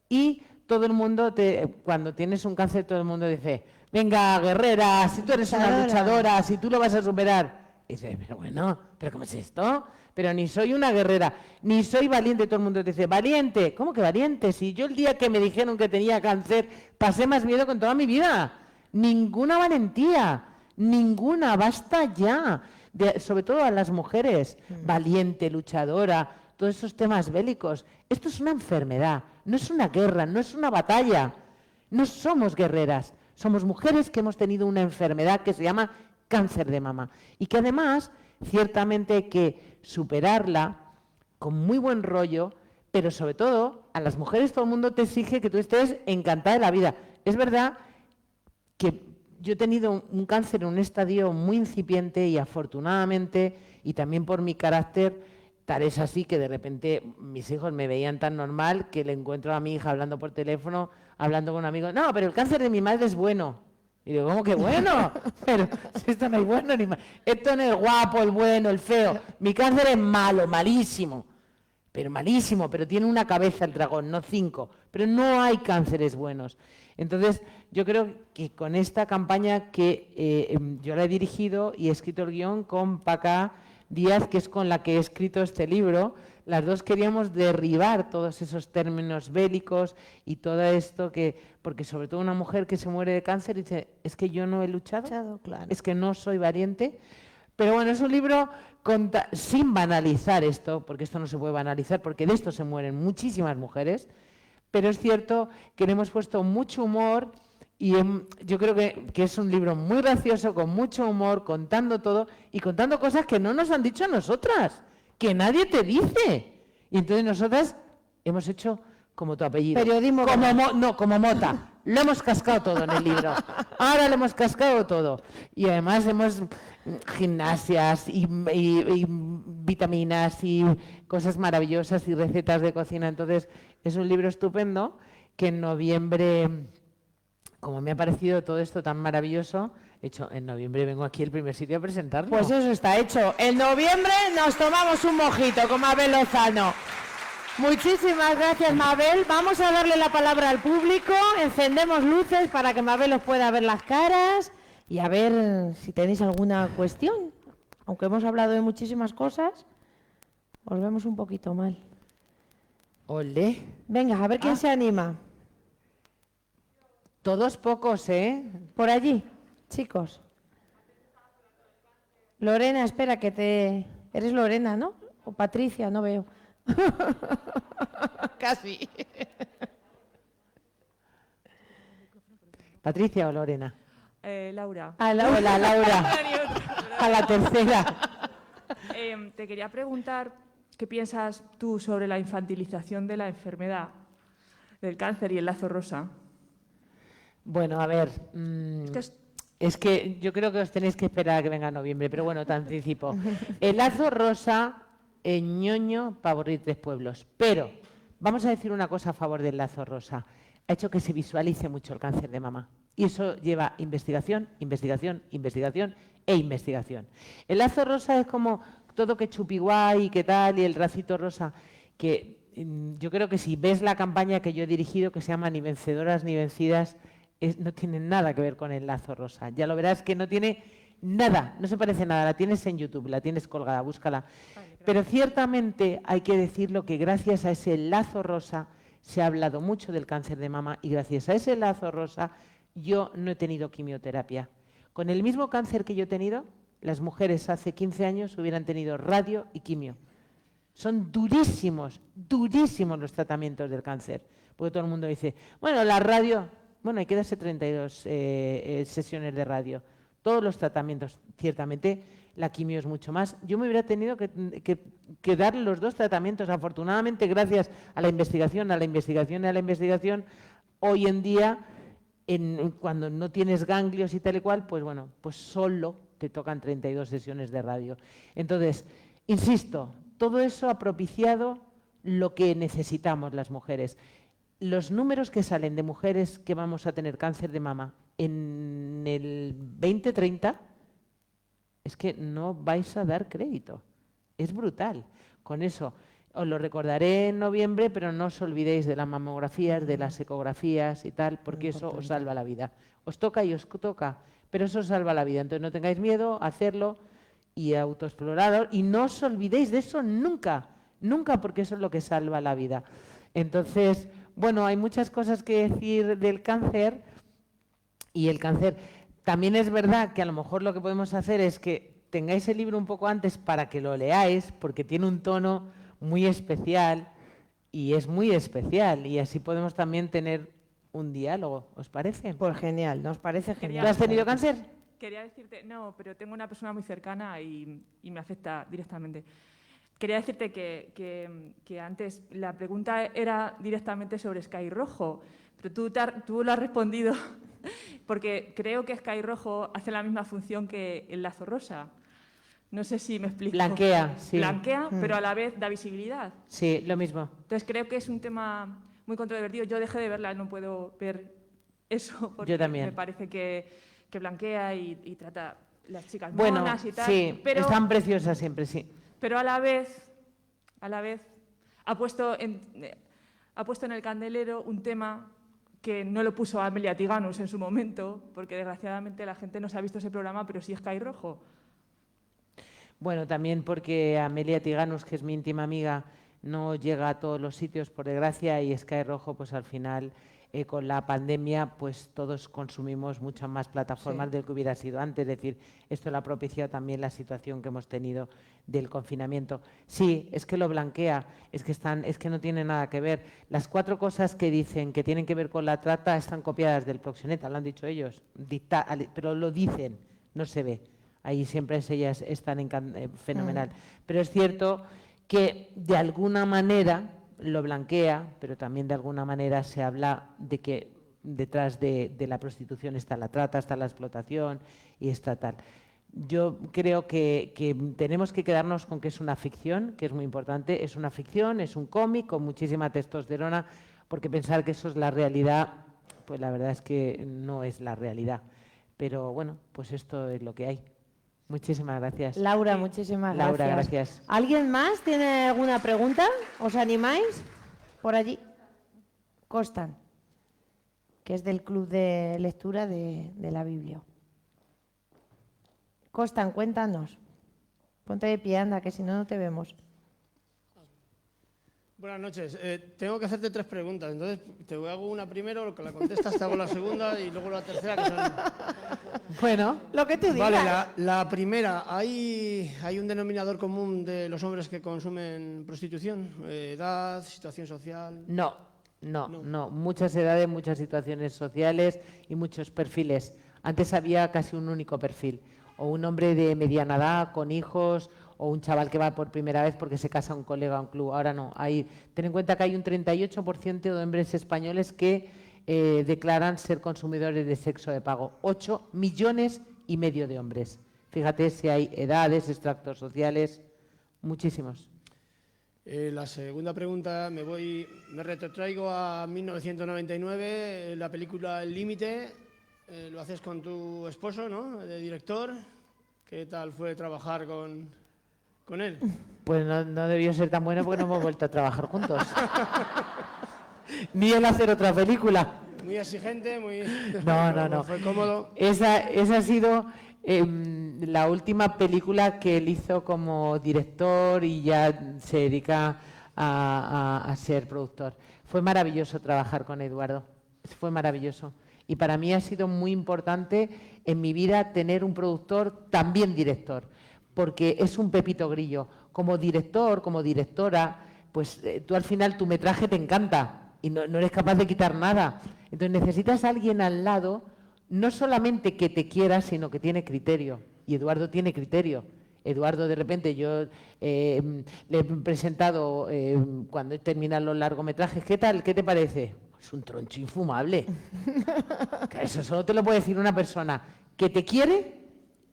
Y todo el mundo, cuando tienes un cáncer, todo el mundo dice, venga, guerrera, si tú eres una luchadora, si tú lo vas a superar. Y dice, pero bueno, ¿pero cómo es esto? Pero ni soy una guerrera, ni soy valiente. Todo el mundo te dice, valiente. ¿Cómo que valiente? Si yo el día que me dijeron que tenía cáncer, pasé más miedo con toda mi vida. Ninguna valentía, ninguna, basta ya. Sobre todo a las mujeres, valiente, luchadora, todos esos temas bélicos. Esto es una enfermedad, no es una guerra, no es una batalla. No somos guerreras, somos mujeres que hemos tenido una enfermedad que se llama cáncer de mama. Y que además, ciertamente hay que superarla con muy buen rollo, pero sobre todo, a las mujeres todo el mundo te exige que tú estés encantada de la vida. Es verdad que yo he tenido un cáncer en un estadio muy incipiente y afortunadamente, y también por mi carácter, tal es así que de repente mis hijos me veían tan normal que le encuentro a mi hija hablando por teléfono, hablando con un amigo, no, pero el cáncer de mi madre es bueno. Y digo, ¿cómo que bueno? Pero si esto no es bueno ni malo. Esto no es guapo, el bueno, el feo. Mi cáncer es malo, malísimo. Pero malísimo, pero tiene una cabeza el dragón, no 5. Pero no hay cánceres buenos. Entonces, yo creo que con esta campaña que yo la he dirigido y he escrito el guión con Paca Díaz, que es con la que he escrito este libro, las dos queríamos derribar todos esos términos bélicos y todo esto porque sobre todo una mujer que se muere de cáncer dice, es que yo no he luchado, claro. Es que no soy valiente. Pero bueno, es un libro sin banalizar esto, porque esto no se puede banalizar, porque de esto se mueren muchísimas mujeres, pero es cierto que le hemos puesto mucho humor y yo creo que es un libro muy gracioso, con mucho humor, contando todo y contando cosas que no nos han dicho a nosotras, que nadie te dice. Y entonces nosotras hemos hecho como tu apellido. Periodismo. Como Mota. Lo hemos cascado todo en el libro. Ahora lo hemos cascado todo. Y además hemos gimnasias y vitaminas y cosas maravillosas y recetas de cocina. Entonces es un libro estupendo que en noviembre, como me ha parecido todo esto tan maravilloso, hecho, en noviembre vengo aquí al primer sitio a presentarlo. Pues eso está hecho. En noviembre nos tomamos un mojito con Mabel Lozano. Muchísimas gracias, Mabel. Vamos a darle la palabra al público. Encendemos luces para que Mabel os pueda ver las caras y a ver si tenéis alguna cuestión. Aunque hemos hablado de muchísimas cosas, os vemos un poquito mal. Olé. Venga, a ver quién se anima. Todos pocos, ¿eh? Por allí, chicos. Lorena, espera, que te... Eres Lorena, ¿no? O Patricia, no veo. Casi. ¿Patricia o Lorena? Laura. Hola, Laura. A la tercera. Te quería preguntar qué piensas tú sobre la infantilización de la enfermedad del cáncer y el lazo rosa. Bueno, a ver, es que yo creo que os tenéis que esperar a que venga noviembre, pero bueno, te anticipo. El lazo rosa, ñoño para aburrir 3 pueblos. Pero vamos a decir una cosa a favor del lazo rosa. Ha hecho que se visualice mucho el cáncer de mama. Y eso lleva investigación, investigación, investigación e investigación. El lazo rosa es como todo que chupiguay y qué tal, y el racito rosa, que yo creo que si ves la campaña que yo he dirigido, que se llama Ni vencedoras ni vencidas, no tiene nada que ver con el lazo rosa. Ya lo verás que no tiene nada, no se parece nada. La tienes en YouTube, la tienes colgada, búscala. Pero ciertamente hay que decirlo que gracias a ese lazo rosa se ha hablado mucho del cáncer de mama y gracias a ese lazo rosa yo no he tenido quimioterapia. Con el mismo cáncer que yo he tenido, las mujeres hace 15 años hubieran tenido radio y quimio. Son durísimos, durísimos los tratamientos del cáncer. Porque todo el mundo dice, bueno, la radio, bueno, hay que darse 32 sesiones de radio. Todos los tratamientos, ciertamente, la quimio es mucho más. Yo me hubiera tenido que dar los 2 tratamientos. Afortunadamente, gracias a la investigación, hoy en día, cuando no tienes ganglios y tal y cual, pues bueno, pues solo te tocan 32 sesiones de radio. Entonces, insisto, todo eso ha propiciado lo que necesitamos las mujeres. Los números que salen de mujeres que vamos a tener cáncer de mama en el 2030 es que no vais a dar crédito. Es brutal. Con eso os lo recordaré en noviembre, pero no os olvidéis de las mamografías, de las ecografías y tal, porque eso os salva la vida. Os toca y os toca, pero eso os salva la vida. Entonces no tengáis miedo a hacerlo y a autoexplorar. Y no os olvidéis de eso nunca, nunca, porque eso es lo que salva la vida. Entonces, bueno, hay muchas cosas que decir del cáncer y el cáncer. También es verdad que a lo mejor lo que podemos hacer es que tengáis el libro un poco antes para que lo leáis, porque tiene un tono muy especial y es muy especial y así podemos también tener un diálogo, ¿os parece? Pues genial, nos parece genial. ¿Tú has tenido cáncer? quería decirte, no, pero tengo una persona muy cercana y me afecta directamente. Quería decirte que antes la pregunta era directamente sobre Sky Rojo, pero tú lo has respondido porque creo que Sky Rojo hace la misma función que el Lazo Rosa. No sé si me explico. Blanquea, sí. Blanquea, pero a la vez da visibilidad. Sí, lo mismo. Entonces creo que es un tema muy controvertido. Yo dejé de verla, no puedo ver eso porque Yo también. me parece que blanquea y trata las chicas Bueno, monas y tal. sí, pero, están preciosas siempre, sí. pero a la vez ha puesto en el candelero un tema que no lo puso Amelia Tiganus en su momento, porque desgraciadamente la gente no se ha visto ese programa, pero sí Sky Rojo. Bueno, también porque Amelia Tiganus, que es mi íntima amiga, no llega a todos los sitios, por desgracia, y Sky Rojo, pues al final, con la pandemia, pues todos consumimos muchas más plataformas de lo que hubiera sido antes. Es decir, esto lo ha propiciado también la situación que hemos tenido del confinamiento. Sí, es que lo blanquea, es que no tiene nada que ver. Las 4 cosas que dicen que tienen que ver con la trata están copiadas del proxeneta, lo han dicho ellos, pero lo dicen, no se ve. Ahí siempre ellas están fenomenal. Pero es cierto que de alguna manera lo blanquea, pero también de alguna manera se habla de que detrás de la prostitución está la trata, está la explotación y está tal. Yo creo que tenemos que quedarnos con que es una ficción, que es muy importante. Es una ficción, es un cómic con muchísima testosterona, porque pensar que eso es la realidad, pues la verdad es que no es la realidad. Pero bueno, pues esto es lo que hay. Muchísimas gracias. Laura, muchísimas gracias. Laura, gracias. ¿Alguien más tiene alguna pregunta? ¿Os animáis? Por allí. Costan, que es del Club de Lectura de la Biblia. Costan, cuéntanos. Ponte de pie, anda, que si no, no te vemos. Buenas noches. Tengo que hacerte 3 preguntas. Entonces, te hago una primero, lo que la contestas, te hago la segunda y luego la tercera. Que son... Bueno, lo que tú digas. Vale, la primera. ¿Hay un denominador común de los hombres que consumen prostitución? ¿Edad, situación social? No. Muchas edades, muchas situaciones sociales y muchos perfiles. Antes había casi un único perfil. O un hombre de mediana edad, con hijos, o un chaval que va por primera vez porque se casa un colega a un club. Ahora no. Ten en cuenta que hay un 38% de hombres españoles que declaran ser consumidores de sexo de pago. 8,5 millones de hombres. Fíjate si hay edades, extractos sociales, muchísimos. La segunda pregunta, me retrotraigo a 1999, la película El Límite. Lo haces con tu esposo, ¿no?, de director. ¿Qué tal fue trabajar con él? Pues no debió ser tan bueno porque no hemos vuelto a trabajar juntos. Ni él hacer otra película. Muy exigente, muy... No. Fue cómodo. Esa ha sido la última película que él hizo como director y ya se dedica a ser productor. Fue maravilloso trabajar con Eduardo. Fue maravilloso. Y para mí ha sido muy importante en mi vida tener un productor también director, porque es un pepito grillo. Como director, como directora, pues tú al final tu metraje te encanta y no eres capaz de quitar nada. Entonces necesitas a alguien al lado, no solamente que te quiera, sino que tiene criterio. Y Eduardo tiene criterio. Eduardo, de repente, yo le he presentado cuando terminan los largometrajes, ¿qué tal? ¿Qué te parece? Es un troncho infumable. Eso solo te lo puede decir una persona que te quiere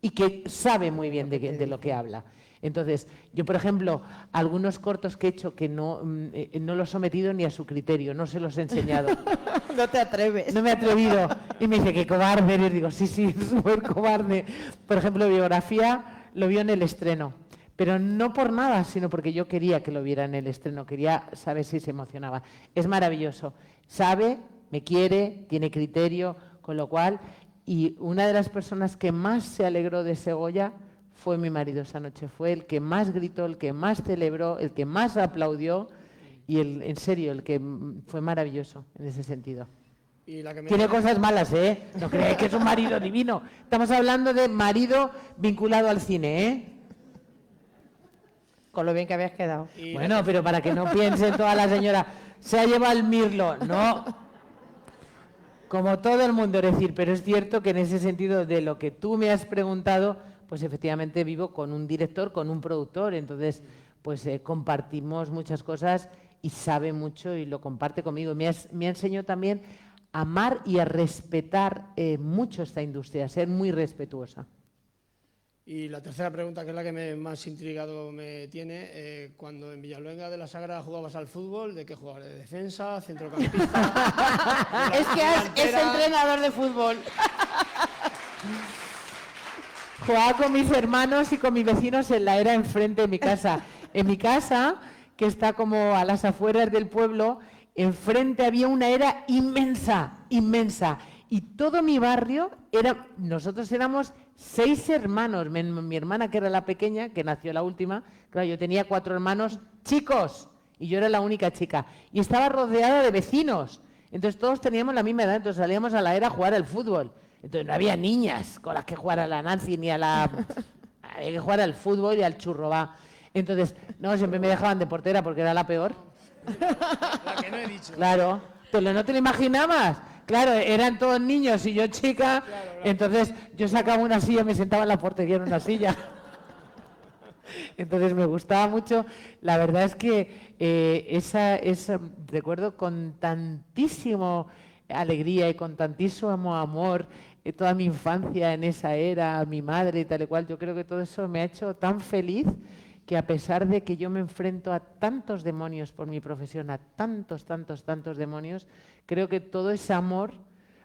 y que sabe muy bien de lo que habla. Entonces, yo, por ejemplo, algunos cortos que he hecho que no los he sometido ni a su criterio, no se los he enseñado. No te atreves. No me he atrevido. Y me dice, qué cobarde. Y le digo, sí, súper cobarde. Por ejemplo, biografía lo vio en el estreno. Pero no por nada, sino porque yo quería que lo viera en el estreno. Quería saber si se emocionaba. Es maravilloso. Sabe, me quiere, tiene criterio, con lo cual... Y una de las personas que más se alegró de ese Goya fue mi marido esa noche. Fue el que más gritó, el que más celebró, el que más aplaudió y en serio, el que fue maravilloso en ese sentido. Y la que Tiene cosas malas, ¿eh? No creáis que es un marido divino. Estamos hablando de marido vinculado al cine, ¿eh? Con lo bien que habías quedado. Bueno, pero para que no piensen toda la señora, se ha llevado el mirlo. No. Como todo el mundo, es decir, pero es cierto que en ese sentido de lo que tú me has preguntado, pues efectivamente vivo con un director, con un productor, entonces pues compartimos muchas cosas y sabe mucho y lo comparte conmigo. Me ha enseñado también a amar y a respetar mucho esta industria, a ser muy respetuosa. Y la tercera pregunta, que es la que más intrigado me tiene, cuando en Villaluenga de la Sagrada jugabas al fútbol, ¿de qué jugabas? ¿De defensa, centrocampista? Es que es entrenador de fútbol. Jugaba con mis hermanos y con mis vecinos en la era enfrente de mi casa. En mi casa, que está como a las afueras del pueblo, enfrente había una era inmensa, inmensa. Y todo mi barrio nosotros éramos 6 hermanos. Mi hermana, que era la pequeña, que nació la última, claro, yo tenía 4 hermanos chicos y yo era la única chica. Y estaba rodeada de vecinos. Entonces todos teníamos la misma edad, entonces salíamos a la era a jugar al fútbol. Entonces no había niñas con las que jugar a la Nancy ni a la... Había que jugar al fútbol y al churrobá. Entonces, no, siempre me dejaban de portera porque era la peor. La que no he dicho. Claro, pero no te lo imaginabas. Claro, eran todos niños y yo chica, claro. Entonces yo sacaba una silla, me sentaba en la portería en una silla. Entonces me gustaba mucho. La verdad es que recuerdo con tantísimo alegría y con tantísimo amor toda mi infancia en esa era, mi madre y tal y cual. Yo creo que todo eso me ha hecho tan feliz que a pesar de que yo me enfrento a tantos demonios por mi profesión, a tantos demonios, creo que todo ese amor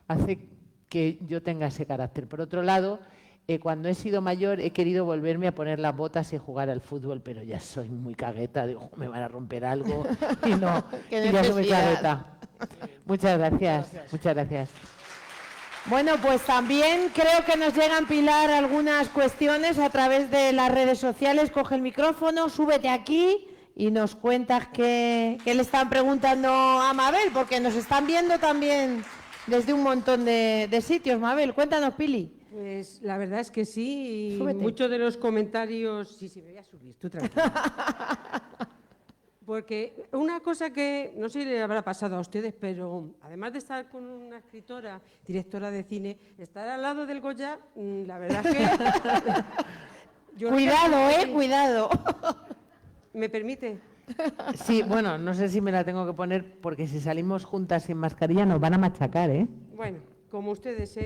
hace que yo tenga ese carácter. Por otro lado, cuando he sido mayor he querido volverme a poner las botas y jugar al fútbol, pero ya soy muy cagueta, digo, me van a romper algo y no, y ya soy muy cagueta. Muchas gracias, muchas gracias. Bueno, pues también creo que nos llegan, Pilar, algunas cuestiones a través de las redes sociales. Coge el micrófono, súbete aquí y nos cuentas qué le están preguntando a Mabel, porque nos están viendo también desde un montón de sitios. Mabel, cuéntanos, Pili. Pues la verdad es que sí, y Súbete. muchos de los comentarios... Sí, me voy a subir, tú tranquila. Porque una cosa que no sé si le habrá pasado a ustedes, pero además de estar con una escritora, directora de cine, estar al lado del Goya, la verdad es que... Cuidado, cuidado. ¿Me permite? Sí, bueno, no sé si me la tengo que poner porque si salimos juntas sin mascarilla nos van a machacar, ¿eh? Bueno, como ustedes,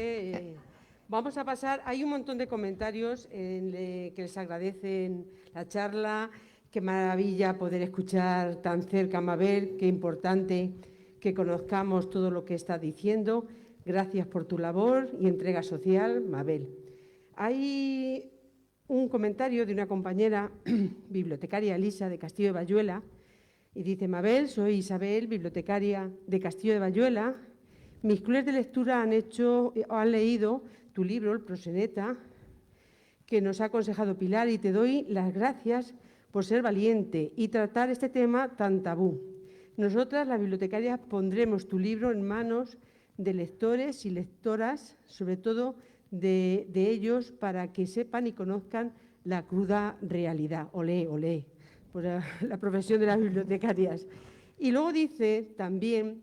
vamos a pasar. Hay un montón de comentarios que les agradecen la charla. Qué maravilla poder escuchar tan cerca a Mabel, qué importante que conozcamos todo lo que está diciendo. Gracias por tu labor y entrega social, Mabel. Hay un comentario de una compañera, bibliotecaria Elisa, de Castillo de Bayuela, y dice: Mabel, soy Isabel, bibliotecaria de Castillo de Bayuela. Mis clubes de lectura han leído tu libro, El Proseneta, que nos ha aconsejado Pilar, y te doy las gracias por ser valiente y tratar este tema tan tabú. Nosotras, las bibliotecarias, pondremos tu libro en manos de lectores y lectoras, sobre todo de ellos, para que sepan y conozcan la cruda realidad. Olé, olé, por la profesión de las bibliotecarias. Y luego dice también,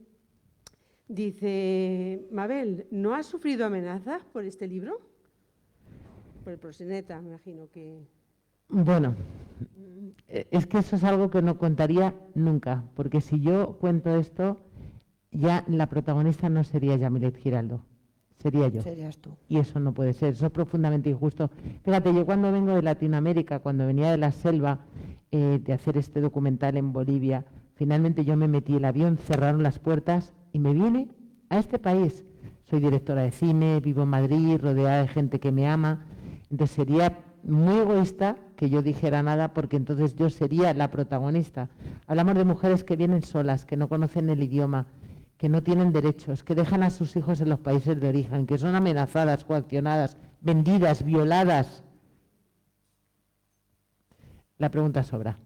Mabel, ¿no has sufrido amenazas por este libro? Por El Proseneta, me imagino que... Bueno, es que eso es algo que no contaría nunca, porque si yo cuento esto, ya la protagonista no sería Yamilet Giraldo, sería yo. Serías tú. Y eso no puede ser, eso es profundamente injusto. Fíjate, yo cuando vengo de Latinoamérica, cuando venía de la selva de hacer este documental en Bolivia, finalmente yo me metí en el avión, cerraron las puertas y me vine a este país. Soy directora de cine, vivo en Madrid, rodeada de gente que me ama, entonces sería muy egoísta que yo dijera nada, porque entonces yo sería la protagonista. Hablamos de mujeres que vienen solas, que no conocen el idioma, que no tienen derechos, que dejan a sus hijos en los países de origen, que son amenazadas, coaccionadas, vendidas, violadas. La pregunta sobra.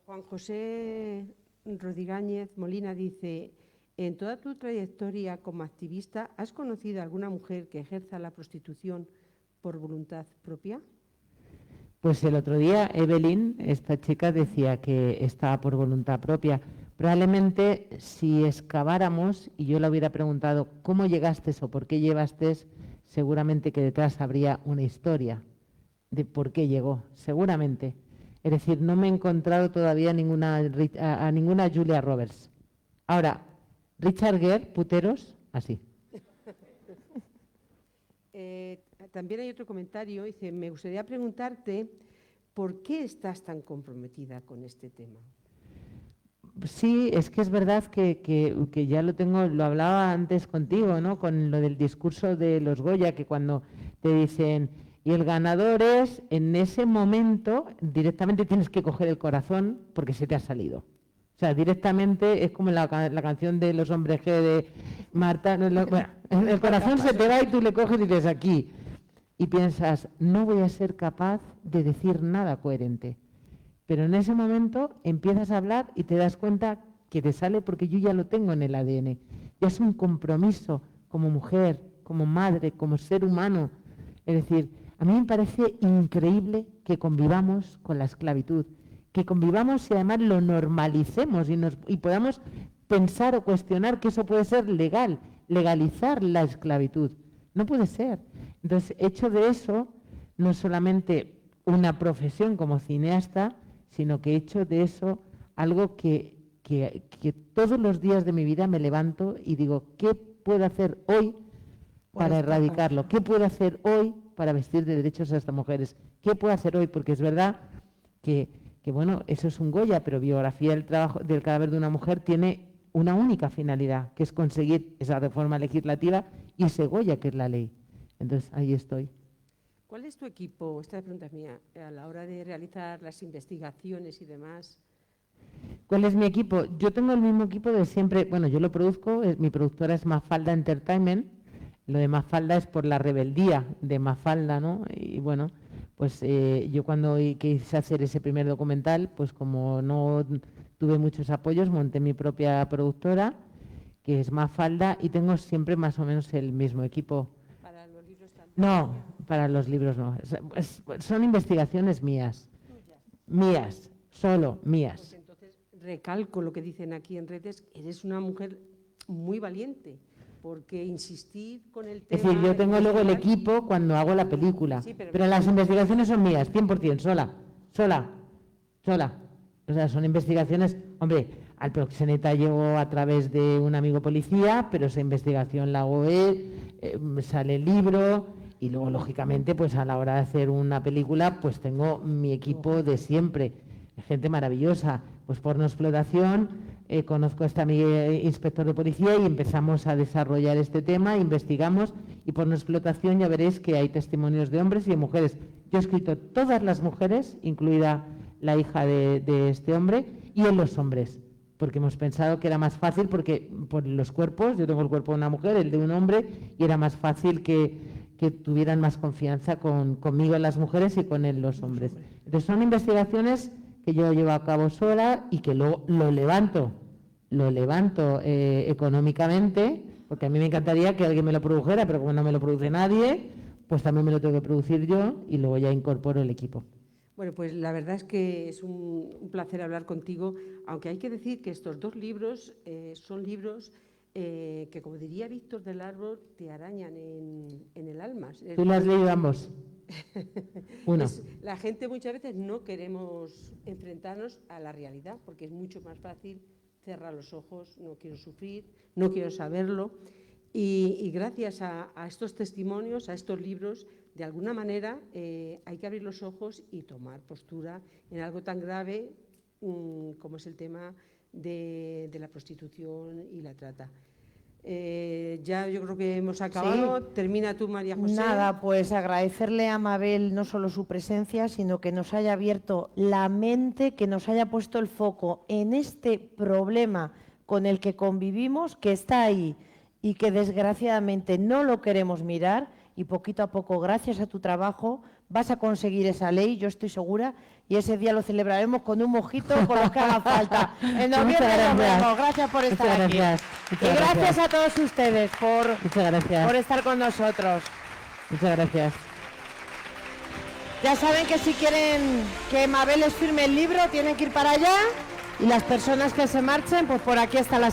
Juan José Rodigáñez Molina dice: en toda tu trayectoria como activista, ¿has conocido a alguna mujer que ejerza la prostitución por voluntad propia? Pues el otro día Evelyn, esta chica, decía que estaba por voluntad propia. Probablemente si excaváramos y yo le hubiera preguntado cómo llegaste o por qué llevaste, seguramente que detrás habría una historia de por qué llegó, seguramente. Es decir, no me he encontrado todavía a ninguna Julia Roberts. Ahora, Richard Gere, puteros, así. También hay otro comentario, dice, me gustaría preguntarte por qué estás tan comprometida con este tema. Sí, es que es verdad que ya lo hablaba antes contigo, ¿no? Con lo del discurso de los Goya, que cuando te dicen, y el ganador es, en ese momento directamente tienes que coger el corazón porque se te ha salido. O sea, directamente es como la canción de los hombres G de Marta, bueno, el corazón se te va y tú le coges y dices aquí. Y piensas, no voy a ser capaz de decir nada coherente. Pero en ese momento empiezas a hablar y te das cuenta que te sale porque yo ya lo tengo en el ADN. Ya es un compromiso como mujer, como madre, como ser humano. Es decir, a mí me parece increíble que convivamos con la esclavitud, que convivamos y además lo normalicemos y podamos pensar o cuestionar que eso puede ser legal, legalizar la esclavitud. No puede ser. Entonces, hecho de eso, no solamente una profesión como cineasta, sino que he hecho de eso algo que todos los días de mi vida me levanto y digo, ¿qué puedo hacer hoy para erradicarlo? ¿Qué puedo hacer hoy para vestir de derechos a estas mujeres? ¿Qué puedo hacer hoy? Porque es verdad que bueno, eso es un Goya, pero biografía del trabajo del cadáver de una mujer tiene una única finalidad, que es conseguir esa reforma legislativa y ese Goya, que es la ley. Entonces, ahí estoy. ¿Cuál es tu equipo, esta pregunta es mía, a la hora de realizar las investigaciones y demás? ¿Cuál es mi equipo? Yo tengo el mismo equipo de siempre. Bueno, yo lo produzco, mi productora es Mafalda Entertainment. Lo de Mafalda es por la rebeldía de Mafalda, ¿no? Y bueno, pues yo cuando quise hacer ese primer documental, pues como no tuve muchos apoyos, monté mi propia productora, que es Mafalda, y tengo siempre más o menos el mismo equipo. ¿Para los libros también? No, para los libros no. Son investigaciones mías. Mías, solo mías. Pues entonces recalco lo que dicen aquí en redes, eres una mujer muy valiente, porque insistir con el tema... Es decir, yo tengo luego el equipo cuando hago la película, Sí, pero las investigaciones son mías, 100%, sola. O sea, son investigaciones, hombre, al proxeneta llego a través de un amigo policía, pero esa investigación la hago él, sale el libro y luego, lógicamente, pues a la hora de hacer una película, pues tengo mi equipo de siempre, gente maravillosa, pues pornoexplotación, conozco a este amigo inspector de policía y empezamos a desarrollar este tema, investigamos y pornoexplotación ya veréis que hay testimonios de hombres y de mujeres. Yo he escrito todas las mujeres, incluida la hija de este hombre, y en los hombres, porque hemos pensado que era más fácil, porque por los cuerpos, yo tengo el cuerpo de una mujer, el de un hombre, y era más fácil que tuvieran más confianza conmigo las mujeres y con él los hombres. Entonces son investigaciones que yo llevo a cabo sola y que luego lo levanto económicamente, porque a mí me encantaría que alguien me lo produjera, pero como no me lo produce nadie, pues también me lo tengo que producir yo y luego ya incorporo el equipo. Bueno, pues la verdad es que es un placer hablar contigo, aunque hay que decir que estos dos libros son libros que, como diría Víctor del Árbol, te arañan en el alma. ¿Tú lo has leído ambos? Uno. La gente muchas veces no queremos enfrentarnos a la realidad, porque es mucho más fácil cerrar los ojos, no quiero sufrir, no quiero saberlo. Y gracias a estos testimonios, a estos libros, de alguna manera hay que abrir los ojos y tomar postura en algo tan grave como es el tema de la prostitución y la trata. Ya yo creo que hemos acabado. Sí. Termina tú, María José. Nada, pues agradecerle a Mabel no solo su presencia, sino que nos haya abierto la mente, que nos haya puesto el foco en este problema con el que convivimos, que está ahí y que desgraciadamente no lo queremos mirar, y poquito a poco, gracias a tu trabajo, vas a conseguir esa ley, yo estoy segura, y ese día lo celebraremos con un mojito con lo que haga falta. En noviembre nos vemos. Gracias por estar aquí. Y gracias a todos ustedes por estar con nosotros. Muchas gracias. Ya saben que si quieren que Mabel les firme el libro, tienen que ir para allá Y las personas que se marchen, pues por aquí está la